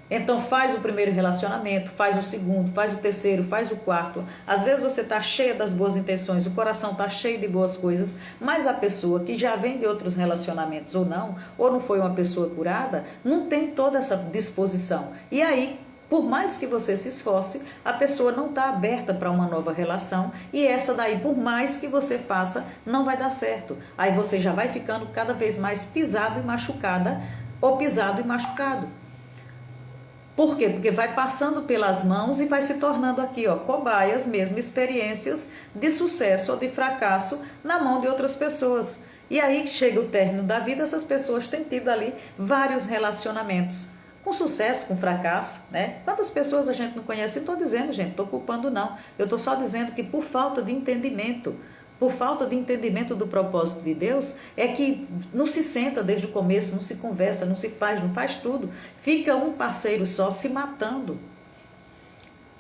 Então faz o primeiro relacionamento, faz o segundo, faz o terceiro, faz o quarto. Às vezes você está cheia das boas intenções, o coração está cheio de boas coisas, mas a pessoa que já vem de outros relacionamentos ou não foi uma pessoa curada, não tem toda essa disposição. E aí, por mais que você se esforce, a pessoa não está aberta para uma nova relação e essa daí, por mais que você faça, não vai dar certo. Aí você já vai ficando cada vez mais pisado e machucada ou pisado e machucado. Por quê? Porque vai passando pelas mãos e vai se tornando aqui, ó, cobaias mesmo, experiências de sucesso ou de fracasso na mão de outras pessoas. E aí chega o término da vida, essas pessoas têm tido ali vários relacionamentos. Com sucesso, com fracasso, né? Quantas pessoas a gente não conhece? Não estou dizendo, gente, estou culpando não. Eu estou só dizendo que por falta de entendimento, do propósito de Deus, é que não se senta desde o começo, não se conversa, não faz tudo. Fica um parceiro só se matando,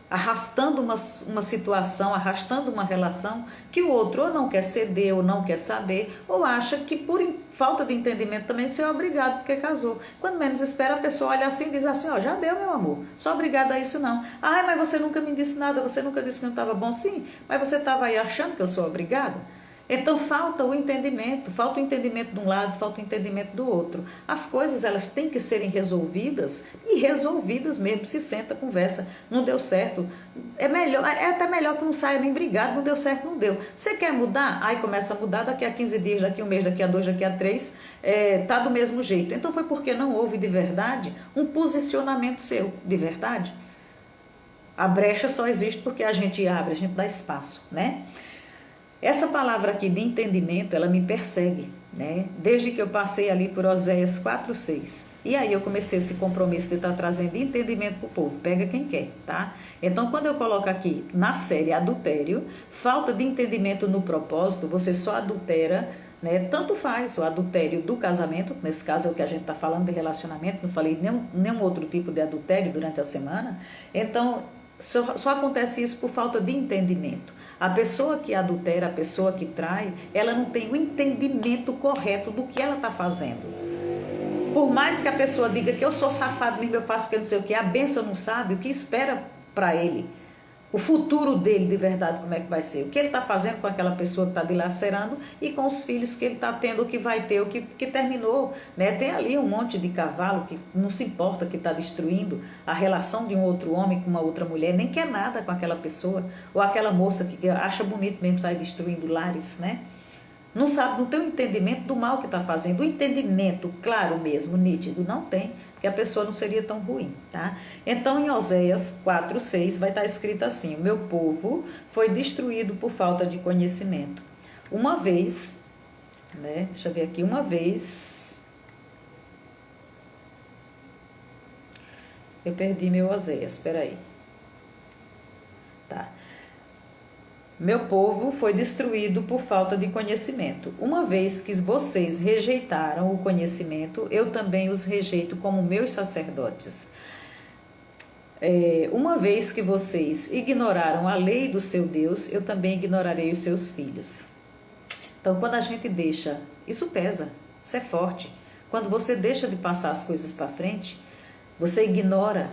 arrastando uma situação, arrastando uma relação que o outro ou não quer ceder, ou não quer saber, ou acha que por falta de entendimento também você é obrigado porque casou. Quando menos espera, a pessoa olha assim e diz assim, ó, já deu, meu amor, sou obrigada a isso não. Ai, mas você nunca me disse nada, você nunca disse que não estava bom. Sim, mas você estava aí achando que eu sou obrigada? Então falta o entendimento de um lado, falta o entendimento do outro. As coisas, elas têm que serem resolvidas, e resolvidas mesmo, se senta, conversa, não deu certo, é até melhor que não saia nem brigado, não deu certo, não deu. Você quer mudar? Aí começa a mudar, daqui a 15 dias, daqui a um mês, daqui a 2, daqui a 3, tá do mesmo jeito. Então foi porque não houve de verdade um posicionamento seu, de verdade. A brecha só existe porque a gente abre, a gente dá espaço, né? Essa palavra aqui de entendimento, ela me persegue, né? Desde que eu passei ali por Oséias 4:6. E aí eu comecei esse compromisso de estar trazendo entendimento para o povo. Pega quem quer, tá? Então, quando eu coloco aqui na série adultério, falta de entendimento no propósito, você só adultera, né? Tanto faz o adultério do casamento, nesse caso é o que a gente está falando de relacionamento, não falei nenhum outro tipo de adultério durante a semana. Então, só acontece isso por falta de entendimento. A pessoa que adultera, a pessoa que trai, ela não tem o entendimento correto do que ela está fazendo. Por mais que a pessoa diga que eu sou safado mesmo, eu faço porque não sei o que, a bênção não sabe o que espera para ele. O futuro dele de verdade, como é que vai ser. O que ele está fazendo com aquela pessoa que está dilacerando e com os filhos que ele está tendo, o que vai ter, o que terminou. Né? Tem ali um monte de cavalo que não se importa, que está destruindo a relação de um outro homem com uma outra mulher, nem quer nada com aquela pessoa. Ou aquela moça que acha bonito mesmo sair destruindo lares, né? Não sabe, não tem o entendimento do mal que está fazendo. O entendimento claro mesmo, nítido, não tem, porque a pessoa não seria tão ruim, tá? Então, em Oséias 4:6 vai estar escrito assim: o meu povo foi destruído por falta de conhecimento. Uma vez, né? Deixa eu ver aqui, uma vez. Eu perdi meu Oséias, espera aí. Tá. Meu povo foi destruído por falta de conhecimento. Uma vez que vocês rejeitaram o conhecimento, eu também os rejeito como meus sacerdotes. Uma vez que vocês ignoraram a lei do seu Deus, eu também ignorarei os seus filhos. Então, quando a gente deixa, isso pesa, isso é forte. Quando você deixa de passar as coisas para frente, você ignora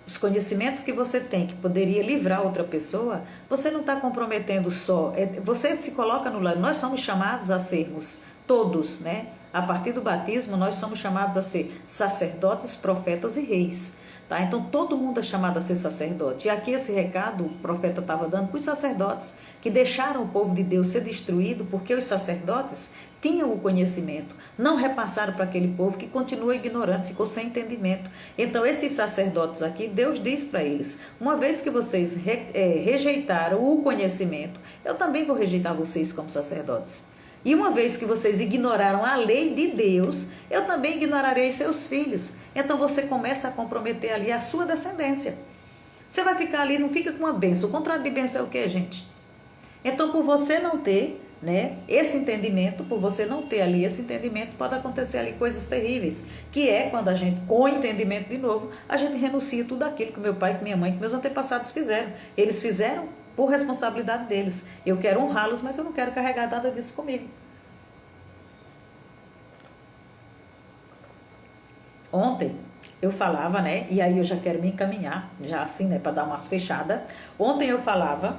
os conhecimentos que você tem, que poderia livrar outra pessoa, você não está comprometendo só. Você se coloca no lado. Nós somos chamados a sermos todos, né? A partir do batismo, nós somos chamados a ser sacerdotes, profetas e reis. Tá? Então, todo mundo é chamado a ser sacerdote. E aqui esse recado o profeta estava dando para os sacerdotes, que deixaram o povo de Deus ser destruído, porque os sacerdotes tinham o conhecimento, não repassaram para aquele povo que continua ignorando, ficou sem entendimento. Então, esses sacerdotes aqui, Deus diz para eles: uma vez que vocês rejeitaram o conhecimento, eu também vou rejeitar vocês como sacerdotes. E uma vez que vocês ignoraram a lei de Deus, eu também ignorarei seus filhos. Então, você começa a comprometer ali a sua descendência. Você vai ficar ali, não fica com uma bênção. O contrário de bênção é o quê, gente? Então, por você não ter, né, esse entendimento, por você não ter ali esse entendimento, pode acontecer ali coisas terríveis, que é quando a gente, com entendimento de novo, a gente renuncia tudo aquilo que meu pai, que minha mãe, que meus antepassados fizeram. Eles fizeram por responsabilidade deles. Eu quero honrá-los, mas eu não quero carregar nada disso comigo. Ontem eu falava, né, e aí eu já quero me encaminhar, já assim, né, para dar umas fechadas. Ontem eu falava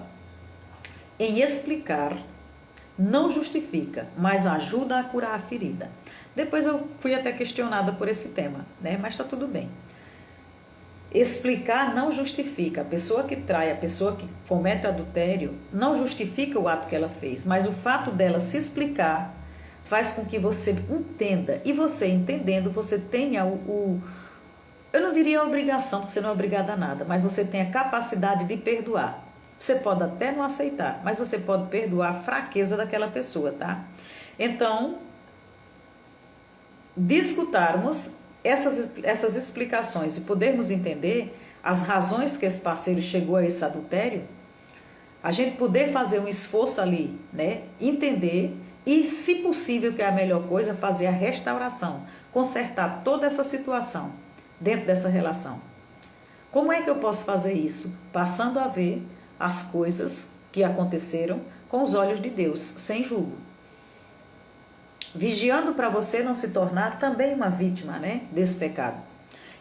em explicar não justifica, mas ajuda a curar a ferida. Depois eu fui até questionada por esse tema, né? Mas está tudo bem. Explicar não justifica. A pessoa que trai, a pessoa que comete adultério, não justifica o ato que ela fez, mas o fato dela se explicar faz com que você entenda. E você entendendo, você tenha eu não diria a obrigação, porque você não é obrigada a nada, mas você tem a capacidade de perdoar. Você pode até não aceitar, mas você pode perdoar a fraqueza daquela pessoa, tá? Então, de escutarmos essas explicações e podermos entender as razões que esse parceiro chegou a esse adultério, a gente poder fazer um esforço ali, né? Entender e, se possível, que é a melhor coisa, fazer a restauração, consertar toda essa situação dentro dessa relação. Como é que eu posso fazer isso? Passando a ver as coisas que aconteceram com os olhos de Deus, sem julgo. Vigiando para você não se tornar também uma vítima, né, desse pecado.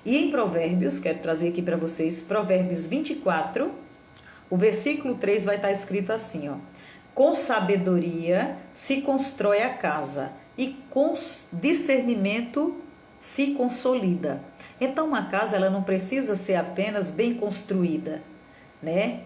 E em Provérbios, quero trazer aqui para vocês, Provérbios 24, o versículo 3 vai estar escrito assim, ó: com sabedoria se constrói a casa e com discernimento se consolida. Então, uma casa, ela não precisa ser apenas bem construída, né?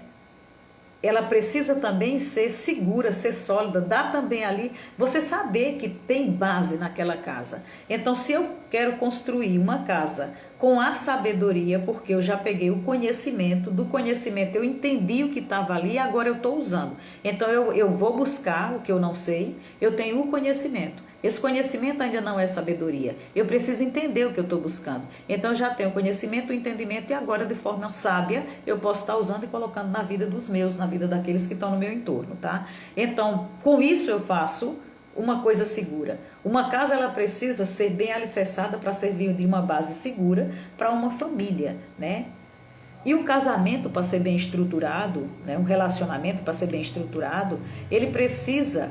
Ela precisa também ser segura, ser sólida, dá também ali, você saber que tem base naquela casa. Então, se eu quero construir uma casa com a sabedoria, porque eu já peguei o conhecimento, do conhecimento eu entendi o que estava ali e agora eu estou usando. Então eu vou buscar o que eu não sei, eu tenho o conhecimento. Esse conhecimento ainda não é sabedoria. Eu preciso entender o que eu estou buscando. Então eu já tenho o conhecimento, o entendimento e agora de forma sábia eu posso estar usando e colocando na vida dos meus, na vida daqueles que estão no meu entorno, tá? Então, com isso eu faço uma coisa segura. Uma casa ela precisa ser bem alicerçada para servir de uma base segura para uma família, né? E um casamento para ser bem estruturado, né? Um relacionamento para ser bem estruturado, ele precisa,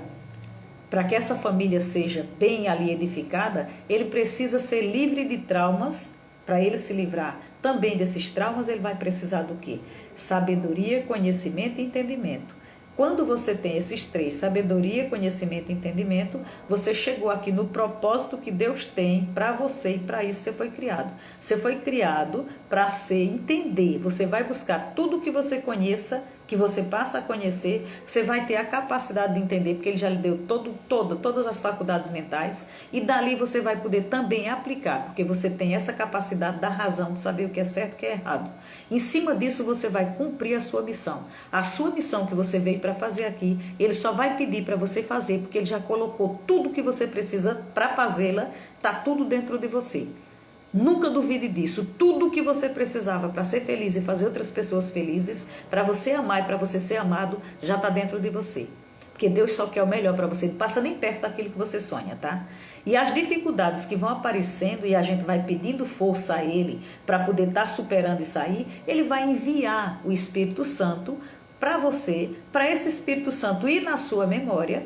para que essa família seja bem ali edificada, ele precisa ser livre de traumas. Para ele se livrar também desses traumas, ele vai precisar do quê? Sabedoria, conhecimento e entendimento. Quando você tem esses três, sabedoria, conhecimento e entendimento, você chegou aqui no propósito que Deus tem para você e para isso você foi criado. Você foi criado para entender. Você vai buscar tudo que você conheça, que você passa a conhecer, você vai ter a capacidade de entender, porque ele já lhe deu todas as faculdades mentais, e dali você vai poder também aplicar, porque você tem essa capacidade da razão de saber o que é certo e o que é errado. Em cima disso você vai cumprir a sua missão. A sua missão que você veio para fazer aqui, ele só vai pedir para você fazer, porque ele já colocou tudo que você precisa para fazê-la, está tudo dentro de você. Nunca duvide disso. Tudo o que você precisava para ser feliz e fazer outras pessoas felizes, para você amar e para você ser amado, já está dentro de você. Porque Deus só quer o melhor para você. Não passa nem perto daquilo que você sonha, tá? E as dificuldades que vão aparecendo e a gente vai pedindo força a Ele para poder estar superando isso aí, Ele vai enviar o Espírito Santo para você, para esse Espírito Santo ir na sua memória,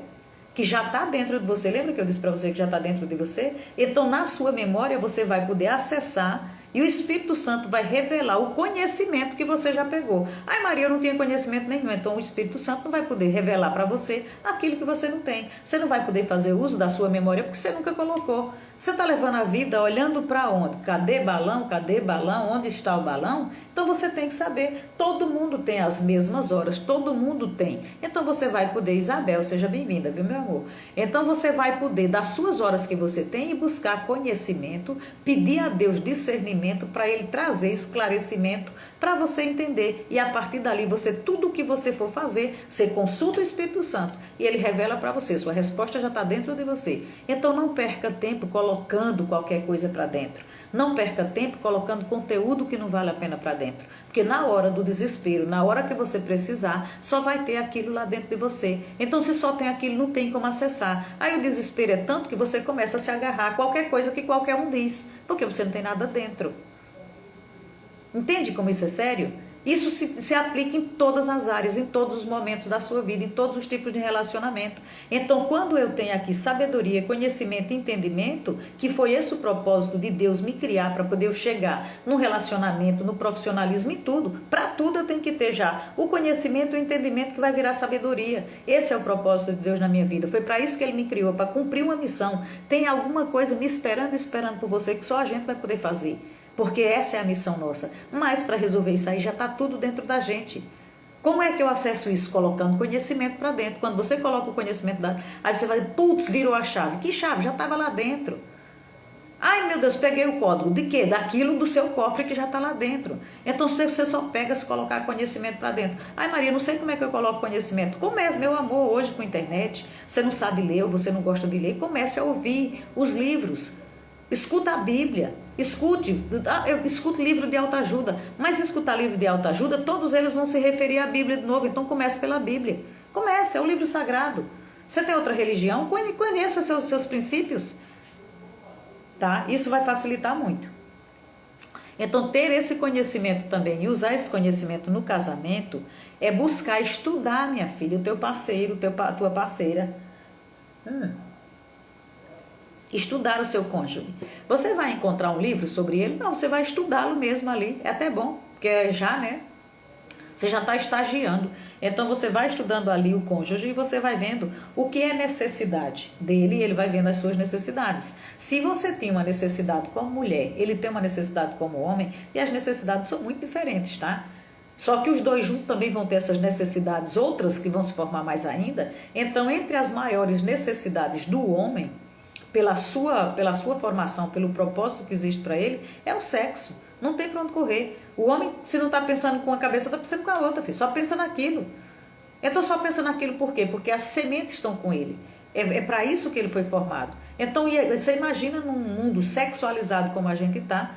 que já está dentro de você. Lembra que eu disse para você que já está dentro de você? Então, na sua memória, você vai poder acessar e o Espírito Santo vai revelar o conhecimento que você já pegou. Ai, Maria, eu não tinha conhecimento nenhum. Então, o Espírito Santo não vai poder revelar para você aquilo que você não tem. Você não vai poder fazer uso da sua memória porque você nunca colocou. Você está levando a vida olhando para onde? Cadê balão? Cadê balão? Onde está o balão? Então você tem que saber, todo mundo tem as mesmas horas, todo mundo tem. Então você vai poder, Isabel, seja bem-vinda, viu, meu amor? Então você vai poder, das suas horas que você tem, e buscar conhecimento, pedir a Deus discernimento para Ele trazer esclarecimento para você entender. E a partir dali, você, tudo o que você for fazer, você consulta o Espírito Santo e Ele revela para você. Sua resposta já está dentro de você. Então não perca tempo colocando qualquer coisa para dentro. Não perca tempo colocando conteúdo que não vale a pena para dentro. Porque na hora do desespero, na hora que você precisar, só vai ter aquilo lá dentro de você. Então, se só tem aquilo, não tem como acessar. Aí o desespero é tanto que você começa a se agarrar a qualquer coisa que qualquer um diz. Porque você não tem nada dentro. Entende como isso é sério? Isso se aplica em todas as áreas, em todos os momentos da sua vida, em todos os tipos de relacionamento. Então, quando eu tenho aqui sabedoria, conhecimento e entendimento, que foi esse o propósito de Deus me criar para poder eu chegar no relacionamento, no profissionalismo e tudo, para tudo eu tenho que ter já o conhecimento e o entendimento que vai virar sabedoria. Esse é o propósito de Deus na minha vida. Foi para isso que Ele me criou, para cumprir uma missão. Tem alguma coisa me esperando por você que só a gente vai poder fazer. Porque essa é a missão nossa. Mas para resolver isso aí já está tudo dentro da gente. Como é que eu acesso isso? Colocando conhecimento para dentro. Quando você coloca o conhecimento, aí você vai, putz, virou a chave. Que chave? Já estava lá dentro. Ai, meu Deus, peguei o código. De quê? Daquilo do seu cofre que já está lá dentro. Então você só pega se colocar conhecimento para dentro. Ai, Maria, não sei como é que eu coloco conhecimento. Comece, meu amor, hoje com a internet. Você não sabe ler ou você não gosta de ler. Comece a ouvir os livros. Escuta a Bíblia, eu escuto livro de autoajuda, mas escutar livro de autoajuda, todos eles vão se referir à Bíblia de novo, então comece pela Bíblia. Comece, é o livro sagrado. Você tem outra religião? Conheça seus princípios, tá? Isso vai facilitar muito. Então, ter esse conhecimento também e usar esse conhecimento no casamento é buscar estudar, minha filha, o teu parceiro, a tua parceira. Estudar o seu cônjuge. Você vai encontrar um livro sobre ele? Não, você vai estudá-lo mesmo ali. É até bom, porque já, né? Você já está estagiando. Então, você vai estudando ali o cônjuge e você vai vendo o que é necessidade dele e ele vai vendo as suas necessidades. Se você tem uma necessidade como mulher, ele tem uma necessidade como homem, e as necessidades são muito diferentes, tá? Só que os dois juntos também vão ter essas necessidades, outras que vão se formar mais ainda. Então, entre as maiores necessidades do homem, pela sua formação, pelo propósito que existe para ele, é o sexo. Não tem para onde correr. O homem, se não está pensando com uma cabeça, está pensando com a outra, filho. Só pensa naquilo. Então só pensa naquilo por quê? Porque as sementes estão com ele. É para isso que ele foi formado. Então você imagina num mundo sexualizado como a gente está,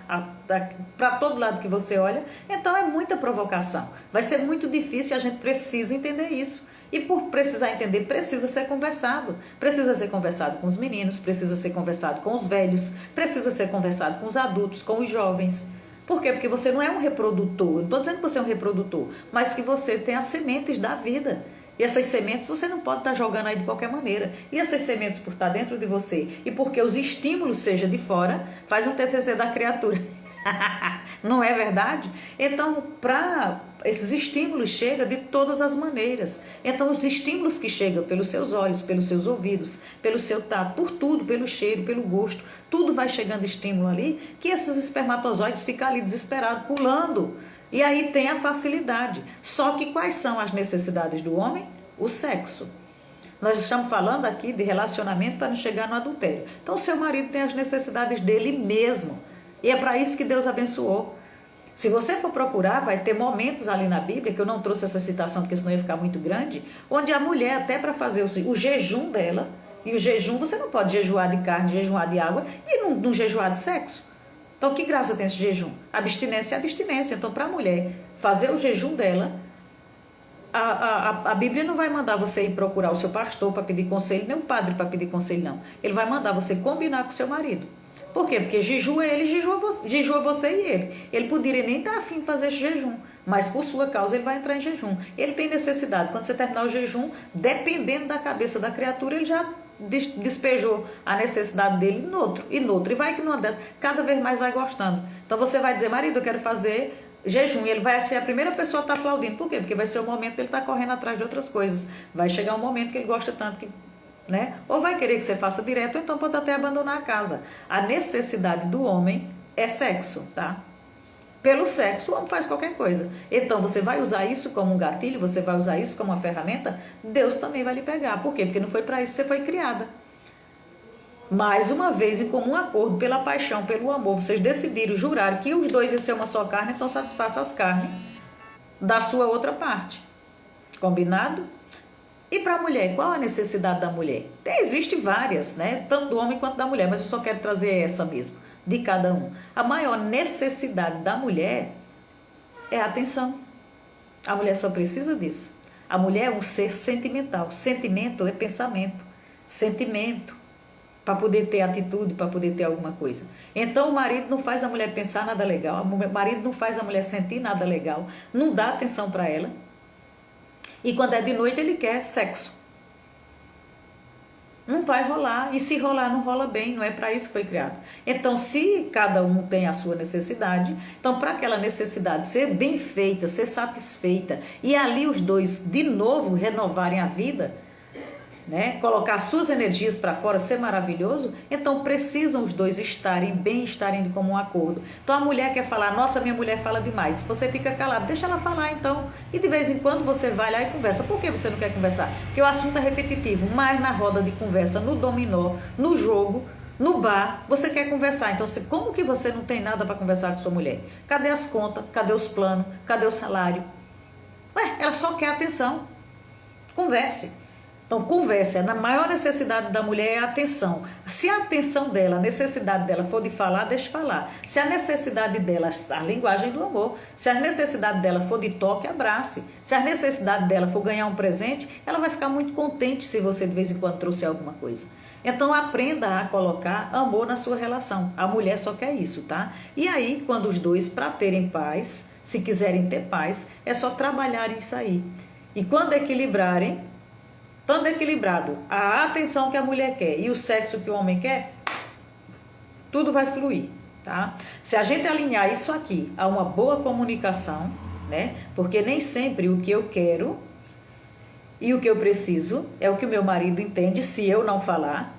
para todo lado que você olha, então é muita provocação. Vai ser muito difícil e a gente precisa entender isso. E por precisar entender, precisa ser conversado. Precisa ser conversado com os meninos, precisa ser conversado com os velhos, precisa ser conversado com os adultos, com os jovens. Por quê? Porque você não é um reprodutor. Eu não estou dizendo que você é um reprodutor, mas que você tem as sementes da vida. E essas sementes você não pode estar jogando aí de qualquer maneira. E essas sementes, por estar dentro de você e porque os estímulos sejam de fora, faz o TCC da criatura. Não é verdade? Então, esses estímulos chegam de todas as maneiras. Então, os estímulos que chegam pelos seus olhos, pelos seus ouvidos, pelo seu tato, por tudo, pelo cheiro, pelo gosto, tudo vai chegando estímulo ali, que esses espermatozoides ficam ali desesperados, pulando. E aí tem a facilidade. Só que quais são as necessidades do homem? O sexo. Nós estamos falando aqui de relacionamento para não chegar no adultério. Então, o seu marido tem as necessidades dele mesmo. E é para isso que Deus abençoou. Se você for procurar, vai ter momentos ali na Bíblia, que eu não trouxe essa citação porque senão ia ficar muito grande, onde a mulher, até para fazer o jejum dela, e o jejum, você não pode jejuar de carne, jejuar de água e não jejuar de sexo. Então, que graça tem esse jejum? Abstinência é abstinência. Então, para a mulher fazer o jejum dela, a Bíblia não vai mandar você ir procurar o seu pastor para pedir conselho, nem o padre para pedir conselho, não. Ele vai mandar você combinar com o seu marido. Por quê? Porque jejua ele, jejua você e ele. Ele poderia nem estar afim de fazer esse jejum, mas por sua causa ele vai entrar em jejum. Ele tem necessidade. Quando você terminar o jejum, dependendo da cabeça da criatura, ele já despejou a necessidade dele no outro. E vai que numa dessas, cada vez mais vai gostando. Então você vai dizer, marido, eu quero fazer jejum. E ele vai ser a primeira pessoa a estar aplaudindo. Por quê? Porque vai ser o momento que ele está correndo atrás de outras coisas. Vai chegar um momento que ele gosta tanto que... né? Ou vai querer que você faça direto, ou então pode até abandonar a casa. A necessidade do homem é sexo, tá? Pelo sexo, o homem faz qualquer coisa. Então, você vai usar isso como um gatilho, você vai usar isso como uma ferramenta, Deus também vai lhe pegar. Por quê? Porque não foi para isso que você foi criada. Mais uma vez, em comum acordo, pela paixão, pelo amor, vocês decidiram, juraram que os dois iam ser uma só carne, então satisfaça as carnes da sua outra parte. Combinado? E para a mulher, qual a necessidade da mulher? Existe várias, né? Tanto do homem quanto da mulher, mas eu só quero trazer essa mesmo, de cada um. A maior necessidade da mulher é a atenção. A mulher só precisa disso. A mulher é um ser sentimental. Sentimento é pensamento. Sentimento. Para poder ter atitude, para poder ter alguma coisa. Então o marido não faz a mulher pensar nada legal. O marido não faz a mulher sentir nada legal. Não dá atenção para ela. E quando é de noite ele quer sexo. Não vai rolar. E se rolar, não rola bem. Não é para isso que foi criado. Então, se cada um tem a sua necessidade, então para aquela necessidade ser bem feita, ser satisfeita, e ali os dois de novo renovarem a vida, né? Colocar suas energias para fora, ser maravilhoso, então precisam os dois estarem bem, estarem de comum acordo. Então a mulher quer falar, nossa, minha mulher fala demais. Se você fica calado, deixa ela falar então. E de vez em quando você vai lá e conversa. Por que você não quer conversar? Porque o assunto é repetitivo, mas na roda de conversa, no dominó, no jogo, no bar, você quer conversar. Então, como que você não tem nada para conversar com sua mulher? Cadê as contas? Cadê os planos? Cadê o salário? Ué, ela só quer atenção. Converse. Então, conversa. A maior necessidade da mulher é a atenção. Se a atenção dela, a necessidade dela for de falar, deixe falar. Se a necessidade dela, a linguagem do amor, se a necessidade dela for de toque, abrace. Se a necessidade dela for ganhar um presente, ela vai ficar muito contente se você de vez em quando trouxer alguma coisa. Então, aprenda a colocar amor na sua relação. A mulher só quer isso, tá? E aí, quando os dois, para terem paz, se quiserem ter paz, é só trabalharem isso aí. E quando equilibrarem, estando equilibrado a atenção que a mulher quer e o sexo que o homem quer, tudo vai fluir, tá? Se a gente alinhar isso aqui a uma boa comunicação, né? Porque nem sempre o que eu quero e o que eu preciso é o que o meu marido entende se eu não falar.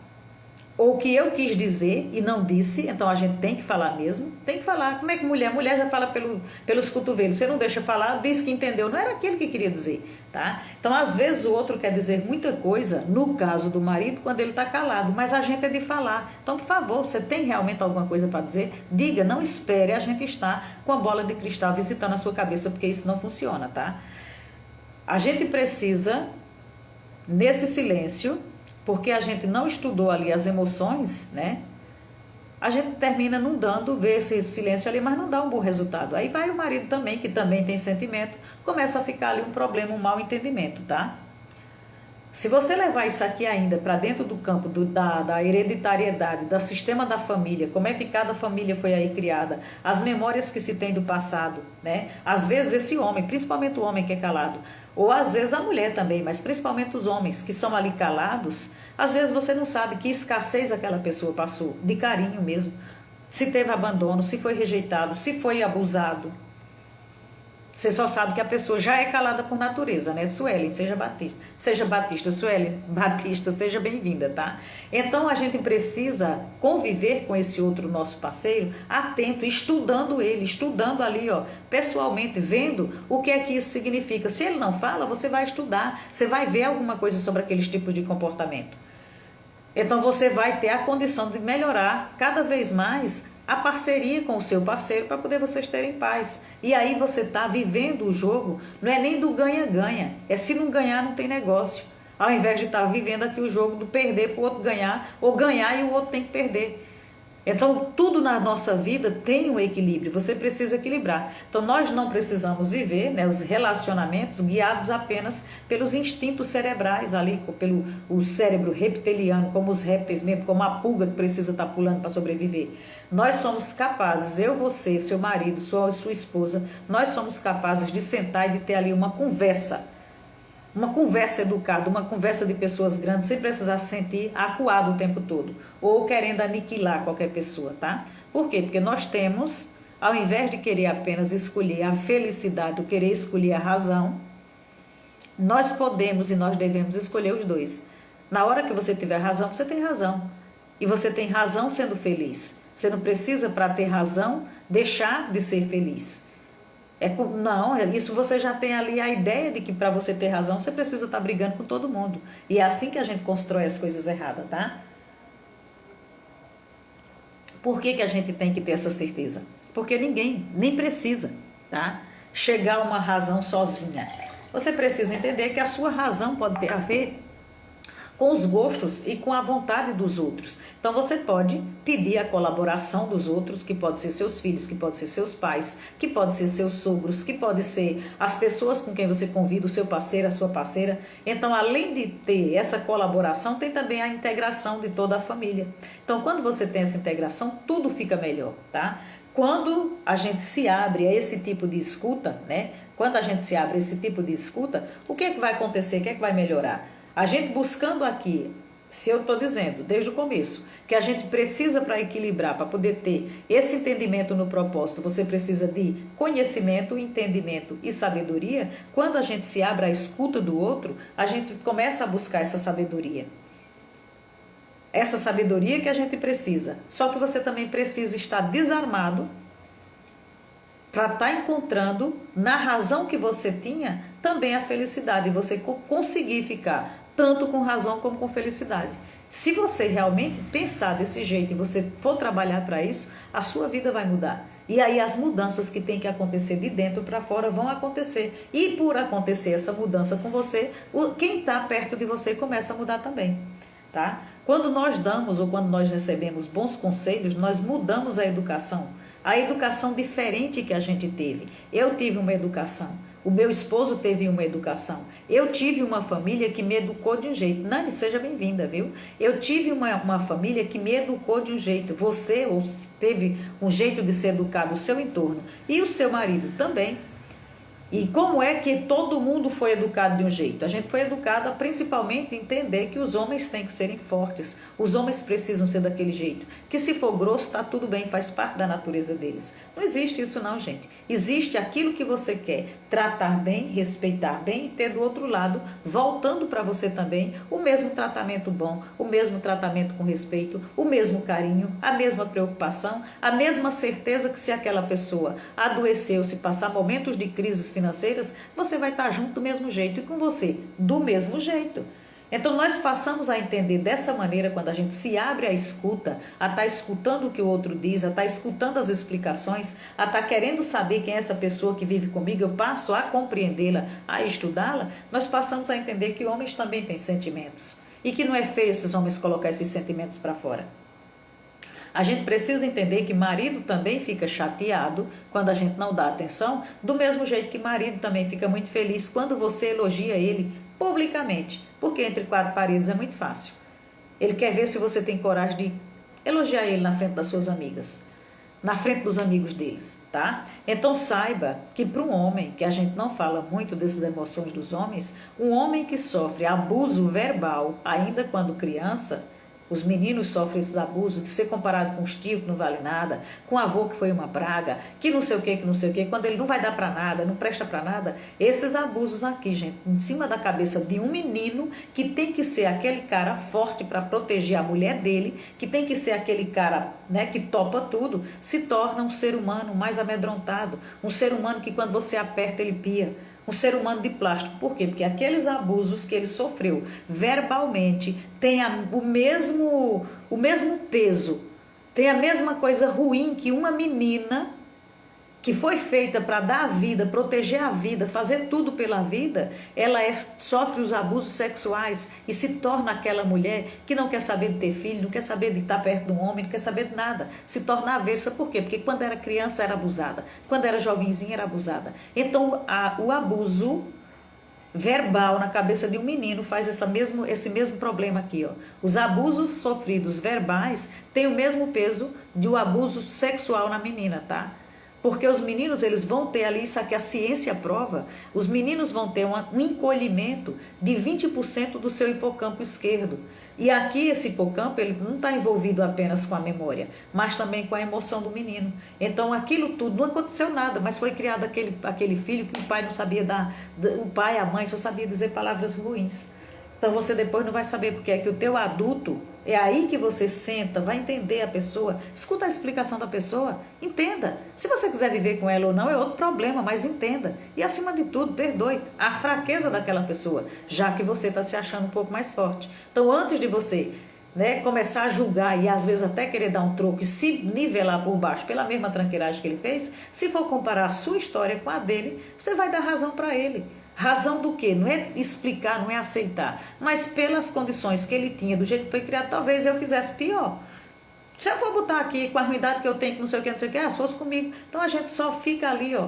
ou que eu quis dizer e não disse, então a gente tem que falar mesmo, tem que falar. Como é que mulher já fala pelos cotovelos, você não deixa falar, diz que entendeu, não era aquilo que queria dizer, tá? Então às vezes o outro quer dizer muita coisa, no caso do marido, quando ele está calado, mas a gente é de falar. Então, por favor, você tem realmente alguma coisa para dizer? Diga, não espere a gente estar com a bola de cristal visitando a sua cabeça, porque isso não funciona, tá? A gente precisa, nesse silêncio, porque a gente não estudou ali as emoções, né? A gente termina não dando, vê esse silêncio ali, mas não dá um bom resultado. Aí vai o marido também, que também tem sentimento, começa a ficar ali um problema, um mau entendimento, tá? Se você levar isso aqui ainda para dentro do campo da hereditariedade, do sistema da família, como é que cada família foi aí criada, as memórias que se tem do passado, né? Às vezes esse homem, principalmente o homem que é calado, ou às vezes a mulher também, mas principalmente os homens que são ali calados, às vezes você não sabe que escassez aquela pessoa passou, de carinho mesmo, se teve abandono, se foi rejeitado, se foi abusado. Você só sabe que a pessoa já é calada por natureza, né? Sueli, seja Batista, Sueli, Batista, seja bem-vinda, tá? Então a gente precisa conviver com esse outro nosso parceiro, atento, estudando ele, estudando ali, ó, pessoalmente, vendo o que é que isso significa. Se ele não fala, você vai estudar, você vai ver alguma coisa sobre aqueles tipos de comportamento. Então você vai ter a condição de melhorar cada vez mais a parceria com o seu parceiro para poder vocês terem paz. E aí você está vivendo o jogo, não é nem do ganha-ganha, é se não ganhar não tem negócio. Ao invés de estar vivendo aqui o jogo do perder para o outro ganhar, ou ganhar e o outro tem que perder. Então tudo na nossa vida tem um equilíbrio, você precisa equilibrar. Então nós não precisamos viver, né, os relacionamentos guiados apenas pelos instintos cerebrais ali, pelo o cérebro reptiliano, como os répteis mesmo, como a pulga que precisa estar pulando para sobreviver. Nós somos capazes, eu, você, seu marido, sua esposa, nós somos capazes de sentar e de ter ali uma conversa educada, uma conversa de pessoas grandes, sem precisar se sentir acuado o tempo todo, ou querendo aniquilar qualquer pessoa, tá? Por quê? Porque nós temos, ao invés de querer apenas escolher a felicidade, ou querer escolher a razão, nós podemos e nós devemos escolher os dois. Na hora que você tiver razão, você tem razão. E você tem razão sendo feliz. Você não precisa, para ter razão, deixar de ser feliz. Não, isso você já tem ali a ideia de que para você ter razão, você precisa estar brigando com todo mundo. E é assim que a gente constrói as coisas erradas, tá? Por que a gente tem que ter essa certeza? Porque ninguém nem precisa, tá, chegar a uma razão sozinha. Você precisa entender que a sua razão pode ter a ver com os gostos e com a vontade dos outros. Então você pode pedir a colaboração dos outros, que pode ser seus filhos, que pode ser seus pais, que pode ser seus sogros, que pode ser as pessoas com quem você convida, o seu parceiro, a sua parceira. Então, além de ter essa colaboração, tem também a integração de toda a família. Então, quando você tem essa integração, tudo fica melhor, tá? Quando a gente se abre a esse tipo de escuta, né? Quando a gente se abre a esse tipo de escuta, o que é que vai acontecer? O que é que vai melhorar? A gente buscando aqui, se eu estou dizendo desde o começo, que a gente precisa para equilibrar, para poder ter esse entendimento no propósito, você precisa de conhecimento, entendimento e sabedoria. Quando a gente se abre à escuta do outro, a gente começa a buscar essa sabedoria. Essa sabedoria que a gente precisa. Só que você também precisa estar desarmado para estar encontrando na razão que você tinha também a felicidade. E você conseguir ficar tanto com razão como com felicidade. Se você realmente pensar desse jeito e você for trabalhar para isso, a sua vida vai mudar. E aí as mudanças que tem que acontecer de dentro para fora vão acontecer. E por acontecer essa mudança com você, quem está perto de você começa a mudar também, tá? Quando nós damos ou quando nós recebemos bons conselhos, nós mudamos a educação diferente que a gente teve. Eu tive uma educação, o meu esposo teve uma educação, eu tive uma família que me educou de um jeito. Nani, seja bem-vinda, viu? Eu tive uma família que me educou de um jeito. Você teve um jeito de ser educado, o seu entorno e o seu marido também. E como é que todo mundo foi educado de um jeito? A gente foi educado a principalmente entender que os homens têm que serem fortes, os homens precisam ser daquele jeito, que se for grosso está tudo bem, faz parte da natureza deles. Não existe isso não, gente. Existe aquilo que você quer, tratar bem, respeitar bem e ter do outro lado, voltando para você também, o mesmo tratamento bom, o mesmo tratamento com respeito, o mesmo carinho, a mesma preocupação, a mesma certeza que se aquela pessoa adoeceu, se passar momentos de crises financeiras, você vai estar junto do mesmo jeito e com você do mesmo jeito. Então nós passamos a entender dessa maneira quando a gente se abre à escuta, a estar escutando o que o outro diz, a estar escutando as explicações, a estar querendo saber quem é essa pessoa que vive comigo, eu passo a compreendê-la, a estudá-la, nós passamos a entender que homens também têm sentimentos e que não é feio esses homens colocar esses sentimentos para fora. A gente precisa entender que marido também fica chateado quando a gente não dá atenção, do mesmo jeito que marido também fica muito feliz quando você elogia ele publicamente, porque entre quatro paredes é muito fácil. Ele quer ver se você tem coragem de elogiar ele na frente das suas amigas, na frente dos amigos deles, tá? Então saiba que para um homem, que a gente não fala muito dessas emoções dos homens, um homem que sofre abuso verbal ainda quando criança, os meninos sofrem esses abusos de ser comparado com os tios que não vale nada, com o avô que foi uma praga, que não sei o que, quando ele não vai dar para nada, não presta para nada. Esses abusos aqui, gente, em cima da cabeça de um menino que tem que ser aquele cara forte para proteger a mulher dele, que tem que ser aquele cara, né, que topa tudo, se torna um ser humano mais amedrontado, um ser humano que quando você aperta ele pia. Um ser humano de plástico. Por quê? Porque aqueles abusos que ele sofreu verbalmente têm o mesmo peso, tem a mesma coisa ruim que uma menina que foi feita para dar a vida, proteger a vida, fazer tudo pela vida, ela sofre os abusos sexuais e se torna aquela mulher que não quer saber de ter filho, não quer saber de estar perto de um homem, não quer saber de nada. Se torna avessa. Por quê? Porque quando era criança era abusada, quando era jovenzinha era abusada. Então o abuso verbal na cabeça de um menino faz esse mesmo problema aqui, ó. Os abusos sofridos verbais têm o mesmo peso do abuso sexual na menina, tá? Porque os meninos, eles vão ter ali, isso aqui a ciência prova, os meninos vão ter um encolhimento de 20% do seu hipocampo esquerdo. E aqui esse hipocampo, ele não está envolvido apenas com a memória, mas também com a emoção do menino. Então aquilo tudo, não aconteceu nada, mas foi criado aquele filho que o pai não sabia o pai, a mãe só sabia dizer palavras ruins. Então você depois não vai saber porque é que o teu adulto, é aí que você senta, vai entender a pessoa, escuta a explicação da pessoa, entenda. Se você quiser viver com ela ou não é outro problema, mas entenda. E acima de tudo, perdoe a fraqueza daquela pessoa, já que você está se achando um pouco mais forte. Então antes de você, né, começar a julgar e às vezes até querer dar um troco e se nivelar por baixo pela mesma tranqueiragem que ele fez, se for comparar a sua história com a dele, você vai dar razão para ele. Razão do quê? Não é explicar, não é aceitar, mas pelas condições que ele tinha, do jeito que foi criado, talvez eu fizesse pior. Se eu for botar aqui com a ruindade que eu tenho, que não sei o que, se fosse comigo, então a gente só fica ali, ó,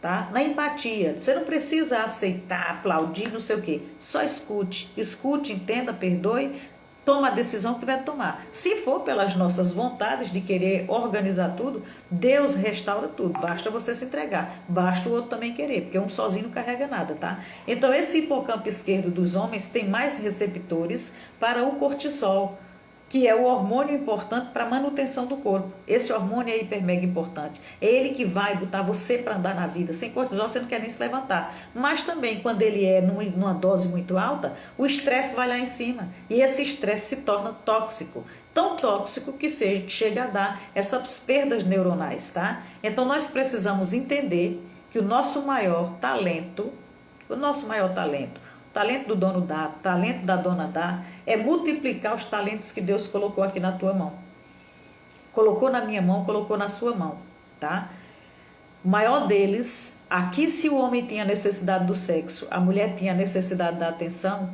tá? Na empatia. Você não precisa aceitar, aplaudir, não sei o que, só escute, entenda, perdoe, toma a decisão que tiver que tomar. Se for pelas nossas vontades de querer organizar tudo, Deus restaura tudo. Basta você se entregar. Basta o outro também querer, porque um sozinho não carrega nada, tá? Então, esse hipocampo esquerdo dos homens tem mais receptores para o cortisol, que é o hormônio importante para a manutenção do corpo. Esse hormônio é hiper mega importante. É ele que vai botar você para andar na vida. Sem cortisol você não quer nem se levantar. Mas também quando ele é numa dose muito alta, o estresse vai lá em cima. E esse estresse se torna tóxico. Tão tóxico que chega a dar essas perdas neuronais, tá? Então nós precisamos entender que o nosso maior talento, o talento do dono dá, o talento da dona dá, é multiplicar os talentos que Deus colocou aqui na tua mão. Colocou na minha mão, colocou na sua mão, tá? O maior deles, aqui se o homem tinha necessidade do sexo, a mulher tinha necessidade da atenção,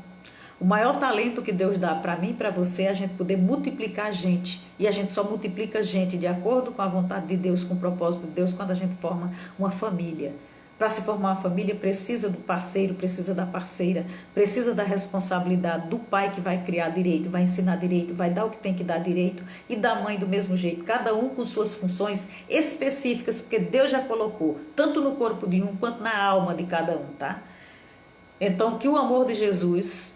o maior talento que Deus dá para mim e para você é a gente poder multiplicar a gente. E a gente só multiplica a gente de acordo com a vontade de Deus, com o propósito de Deus, quando a gente forma uma família. Para se formar uma família, precisa do parceiro, precisa da parceira, precisa da responsabilidade do pai que vai criar direito, vai ensinar direito, vai dar o que tem que dar direito, e da mãe do mesmo jeito, cada um com suas funções específicas, porque Deus já colocou, tanto no corpo de um quanto na alma de cada um, tá? Então, que o amor de Jesus,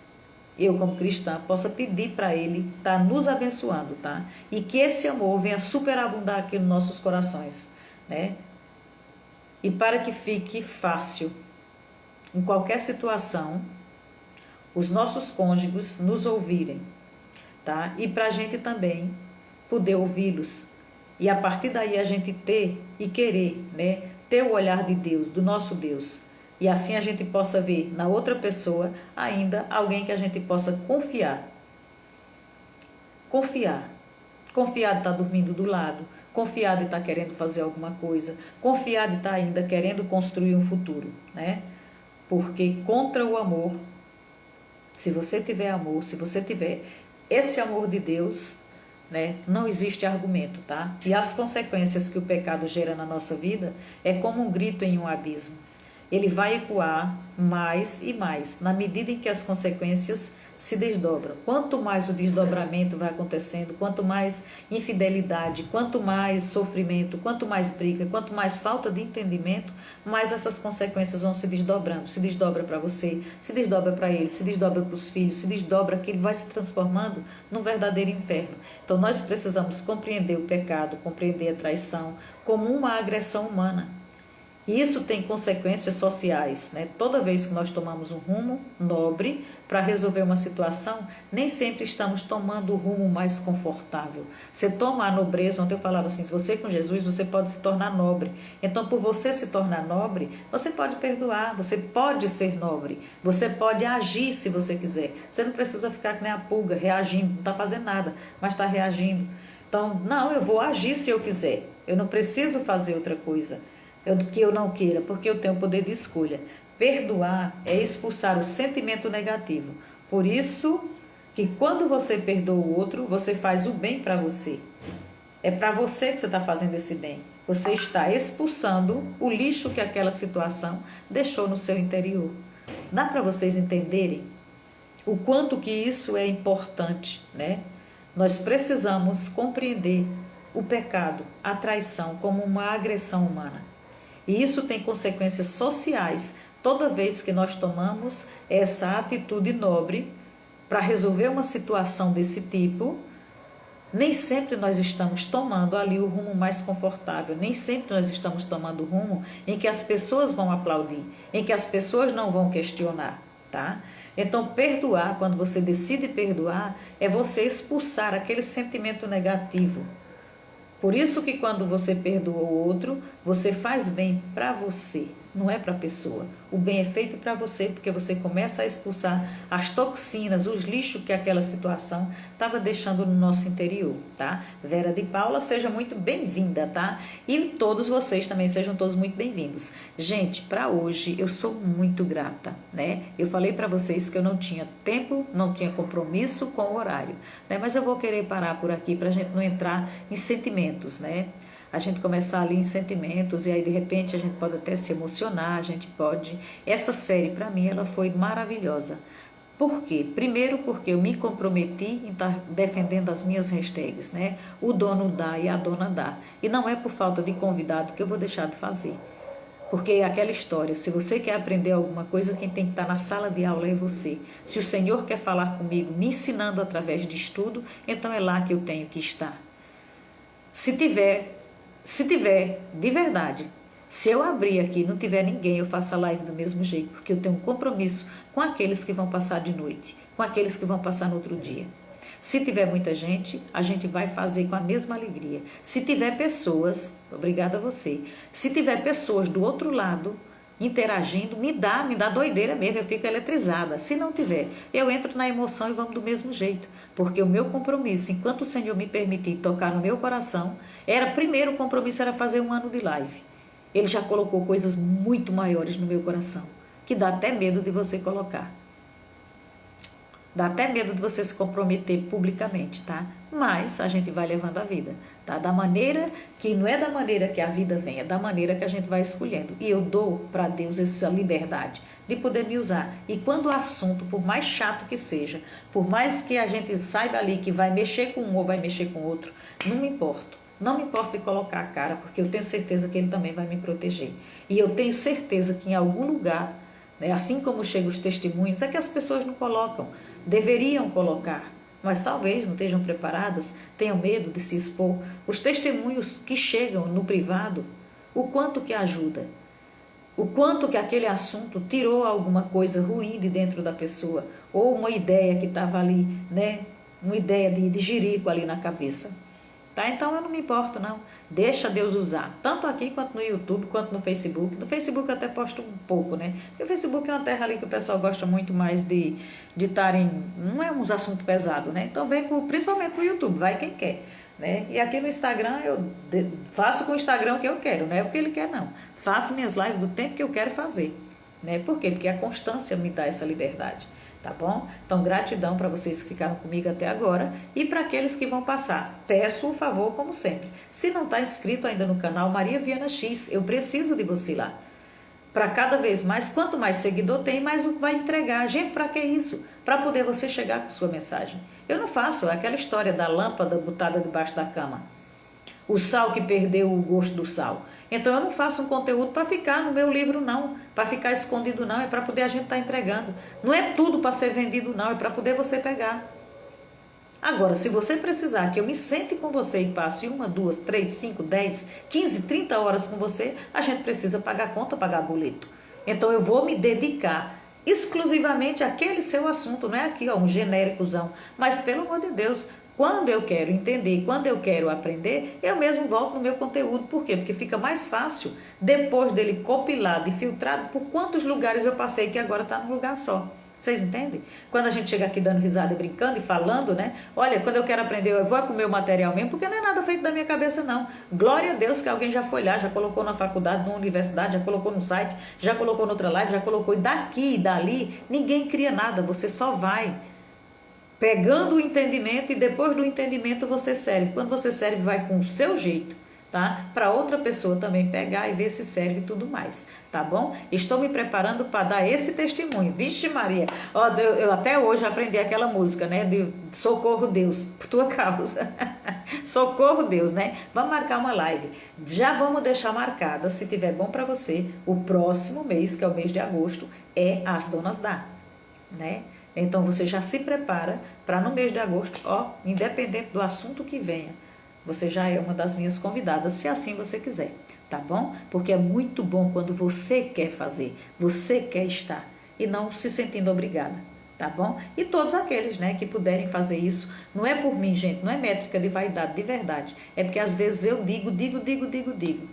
eu como cristã, possa pedir para Ele estar nos abençoando, tá? E que esse amor venha superabundar aqui nos nossos corações, né? E para que fique fácil, em qualquer situação, os nossos cônjuges nos ouvirem, tá? E para a gente também poder ouvi-los. E a partir daí a gente ter e querer, né? Ter o olhar de Deus, do nosso Deus. E assim a gente possa ver na outra pessoa ainda alguém que a gente possa confiar. Confiar. Confiar de estar dormindo do lado. Confiar de estar querendo fazer alguma coisa, confiar de estar ainda querendo construir um futuro, né? Porque contra o amor, se você tiver amor, se você tiver esse amor de Deus, né, não existe argumento, tá? E as consequências que o pecado gera na nossa vida é como um grito em um abismo. Ele vai ecoar mais e mais, na medida em que as consequências se desdobram. Quanto mais o desdobramento vai acontecendo, quanto mais infidelidade, quanto mais sofrimento, quanto mais briga, quanto mais falta de entendimento, mais essas consequências vão se desdobrando. Se desdobra para você, se desdobra para ele, se desdobra para os filhos, se desdobra que ele vai se transformando num verdadeiro inferno. Então nós precisamos compreender o pecado, compreender a traição como uma agressão humana. E isso tem consequências sociais, né? Toda vez que nós tomamos um rumo nobre para resolver uma situação, nem sempre estamos tomando o rumo mais confortável. Você toma a nobreza, ontem eu falava assim, se você com Jesus, você pode se tornar nobre. Então, por você se tornar nobre, você pode perdoar, você pode ser nobre, você pode agir se você quiser. Você não precisa ficar que nem a pulga, reagindo, não está fazendo nada, mas está reagindo. Então, não, eu vou agir se eu quiser, eu não preciso fazer outra coisa. Que eu não queira, porque eu tenho o poder de escolha. Perdoar é expulsar o sentimento negativo. Por isso que quando você perdoa o outro, você faz o bem para você. É para você que você está fazendo esse bem. Você está expulsando o lixo que aquela situação deixou no seu interior. Dá para vocês entenderem o quanto que isso é importante, né? Nós precisamos compreender o pecado, a traição, como uma agressão humana. E isso tem consequências sociais toda vez que nós tomamos essa atitude nobre para resolver uma situação desse tipo. Nem sempre nós estamos tomando ali o rumo mais confortável, nem sempre nós estamos tomando o rumo em que as pessoas vão aplaudir, em que as pessoas não vão questionar, tá? Então, perdoar, quando você decide perdoar, é você expulsar aquele sentimento negativo. Por isso que quando você perdoa o outro, você faz bem para você, não é para a pessoa. O bem é feito para você, porque você começa a expulsar as toxinas, os lixos que aquela situação estava deixando no nosso interior, tá? Vera de Paula, seja muito bem-vinda, tá? E todos vocês também sejam todos muito bem-vindos. Gente, para hoje eu sou muito grata, né? Eu falei para vocês que eu não tinha tempo, não tinha compromisso com o horário, né? Mas eu vou querer parar por aqui para a gente não entrar em sentimentos, né? A gente começar ali em sentimentos e aí de repente a gente pode até se emocionar, a gente pode... Essa série para mim ela foi maravilhosa. Por quê? Primeiro porque eu me comprometi em estar defendendo as minhas hashtags, né? O dono dá e a dona dá. E não é por falta de convidado que eu vou deixar de fazer. Porque é aquela história, se você quer aprender alguma coisa, quem tem que estar na sala de aula é você. Se o Senhor quer falar comigo, me ensinando através de estudo, então é lá que eu tenho que estar. Se tiver, de verdade, se eu abrir aqui e não tiver ninguém, eu faço a live do mesmo jeito, porque eu tenho um compromisso com aqueles que vão passar de noite, com aqueles que vão passar no outro dia. Se tiver muita gente, a gente vai fazer com a mesma alegria. Se tiver pessoas, obrigada a você, se tiver pessoas do outro lado interagindo, me dá doideira mesmo, eu fico eletrizada. Se não tiver, eu entro na emoção e vamos do mesmo jeito, porque o meu compromisso, enquanto o Senhor me permitir tocar no meu coração, primeiro o compromisso era fazer 1 ano de live. Ele já colocou coisas muito maiores no meu coração, que dá até medo de você colocar. Dá até medo de você se comprometer publicamente, tá? mas a gente vai levando a vida, tá? Da maneira que não é da maneira que a vida vem, é da maneira que a gente vai escolhendo. E eu dou para Deus essa liberdade de poder me usar. E quando o assunto, por mais chato que seja, por mais que a gente saiba ali que vai mexer com um ou vai mexer com outro, não me importo. Não me importa de colocar a cara, porque eu tenho certeza que Ele também vai me proteger. E eu tenho certeza que em algum lugar, né, assim como chegam os testemunhos, é que as pessoas não colocam, deveriam colocar, mas talvez não estejam preparadas, tenham medo de se expor. Os testemunhos que chegam no privado, o quanto que ajuda, o quanto que aquele assunto tirou alguma coisa ruim de dentro da pessoa, ou uma ideia que estava ali, né, uma ideia de jirico ali na cabeça. Tá? Então eu não me importo não, deixa Deus usar, tanto aqui quanto no YouTube, quanto no Facebook. No Facebook eu até posto um pouco, né? Porque o Facebook é uma terra ali que o pessoal gosta muito mais de estarem, não é uns assuntos pesados, né? Então vem principalmente pro YouTube, vai quem quer, né? E aqui no Instagram eu faço com o Instagram o que eu quero, não é o que ele quer não. Faço minhas lives do tempo que eu quero fazer, né? Por quê? Porque a constância me dá essa liberdade. Tá bom? Então, gratidão para vocês que ficaram comigo até agora e para aqueles que vão passar. Peço um favor, como sempre. Se não está inscrito ainda no canal Maria Viana X, eu preciso de você lá. Para cada vez mais, quanto mais seguidor tem, mais o vai entregar. Gente, para que isso? Para poder você chegar com sua mensagem. Eu não faço aquela história da lâmpada botada debaixo da cama. O sal que perdeu o gosto do sal. Então eu não faço um conteúdo para ficar no meu livro não, para ficar escondido não, é para poder a gente estar entregando. Não é tudo para ser vendido não, é para poder você pegar. Agora, se você precisar que eu me sente com você e passe 1, 2, 3, 5, 10, 15, 30 horas com você, a gente precisa pagar conta, pagar boleto. Então eu vou me dedicar exclusivamente àquele seu assunto, não é aqui ó, um genéricozão, mas pelo amor de Deus, quando eu quero entender, quando eu quero aprender, eu mesmo volto no meu conteúdo. Por quê? Porque fica mais fácil, depois dele compilado e filtrado, por quantos lugares eu passei que agora está num lugar só. Vocês entendem? Quando a gente chega aqui dando risada e brincando e falando, né? Olha, quando eu quero aprender, eu vou com o meu material mesmo, porque não é nada feito da minha cabeça, não. Glória a Deus que alguém já foi lá, já colocou na faculdade, na universidade, já colocou no site, já colocou na outra live, já colocou. E daqui e dali, ninguém cria nada, você só vai pegando o entendimento e depois do entendimento você serve. Quando você serve, vai com o seu jeito, tá? Para outra pessoa também pegar e ver se serve e tudo mais, tá bom? Estou me preparando para dar esse testemunho. Vixe Maria, ó, eu até hoje aprendi aquela música, né? De Socorro Deus, por tua causa. Socorro Deus, né? Vamos marcar uma live. Já vamos deixar marcada, se tiver bom para você, o próximo mês, que é o mês de agosto, é As Donas da, né? Então você já se prepara para no mês de agosto, ó, independente do assunto que venha, você já é uma das minhas convidadas, se assim você quiser, tá bom? Porque é muito bom quando você quer fazer, você quer estar e não se sentindo obrigada, tá bom? E todos aqueles, né, que puderem fazer isso, não é por mim, gente, não é métrica de vaidade, de verdade, é porque às vezes eu digo,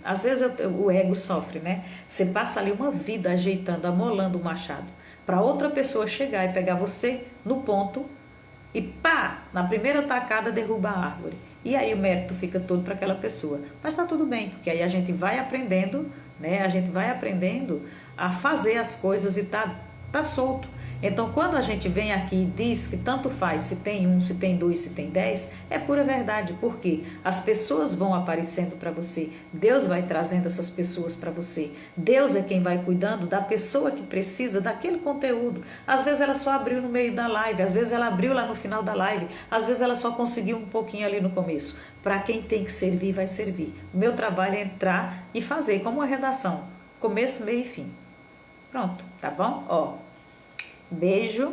às vezes o ego sofre, né? Você passa ali uma vida ajeitando, amolando o machado, para outra pessoa chegar e pegar você no ponto e pá, na primeira tacada derruba a árvore. E aí o mérito fica todo para aquela pessoa. Mas tá tudo bem, porque aí a gente vai aprendendo, né? A gente vai aprendendo a fazer as coisas e tá solto. Então, quando a gente vem aqui e diz que tanto faz se tem 1, se tem 2, se tem 10, é pura verdade, porque as pessoas vão aparecendo para você, Deus vai trazendo essas pessoas para você, Deus é quem vai cuidando da pessoa que precisa daquele conteúdo. Às vezes ela só abriu no meio da live, às vezes ela abriu lá no final da live, às vezes ela só conseguiu um pouquinho ali no começo. Para quem tem que servir, vai servir. O meu trabalho é entrar e fazer como uma redação, começo, meio e fim. Pronto, tá bom? Ó. Beijo,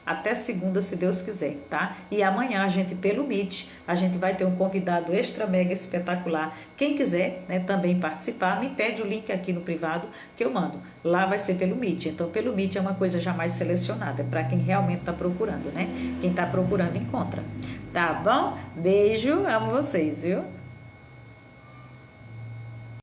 até segunda, se Deus quiser, tá? E amanhã a gente, pelo Meet, a gente vai ter um convidado extra mega espetacular. Quem quiser, né, também participar, me pede o link aqui no privado que eu mando. Lá vai ser pelo Meet. Então, pelo Meet é uma coisa já mais selecionada, é para quem realmente está procurando, né? Quem está procurando, encontra. Tá bom? Beijo, amo vocês, viu?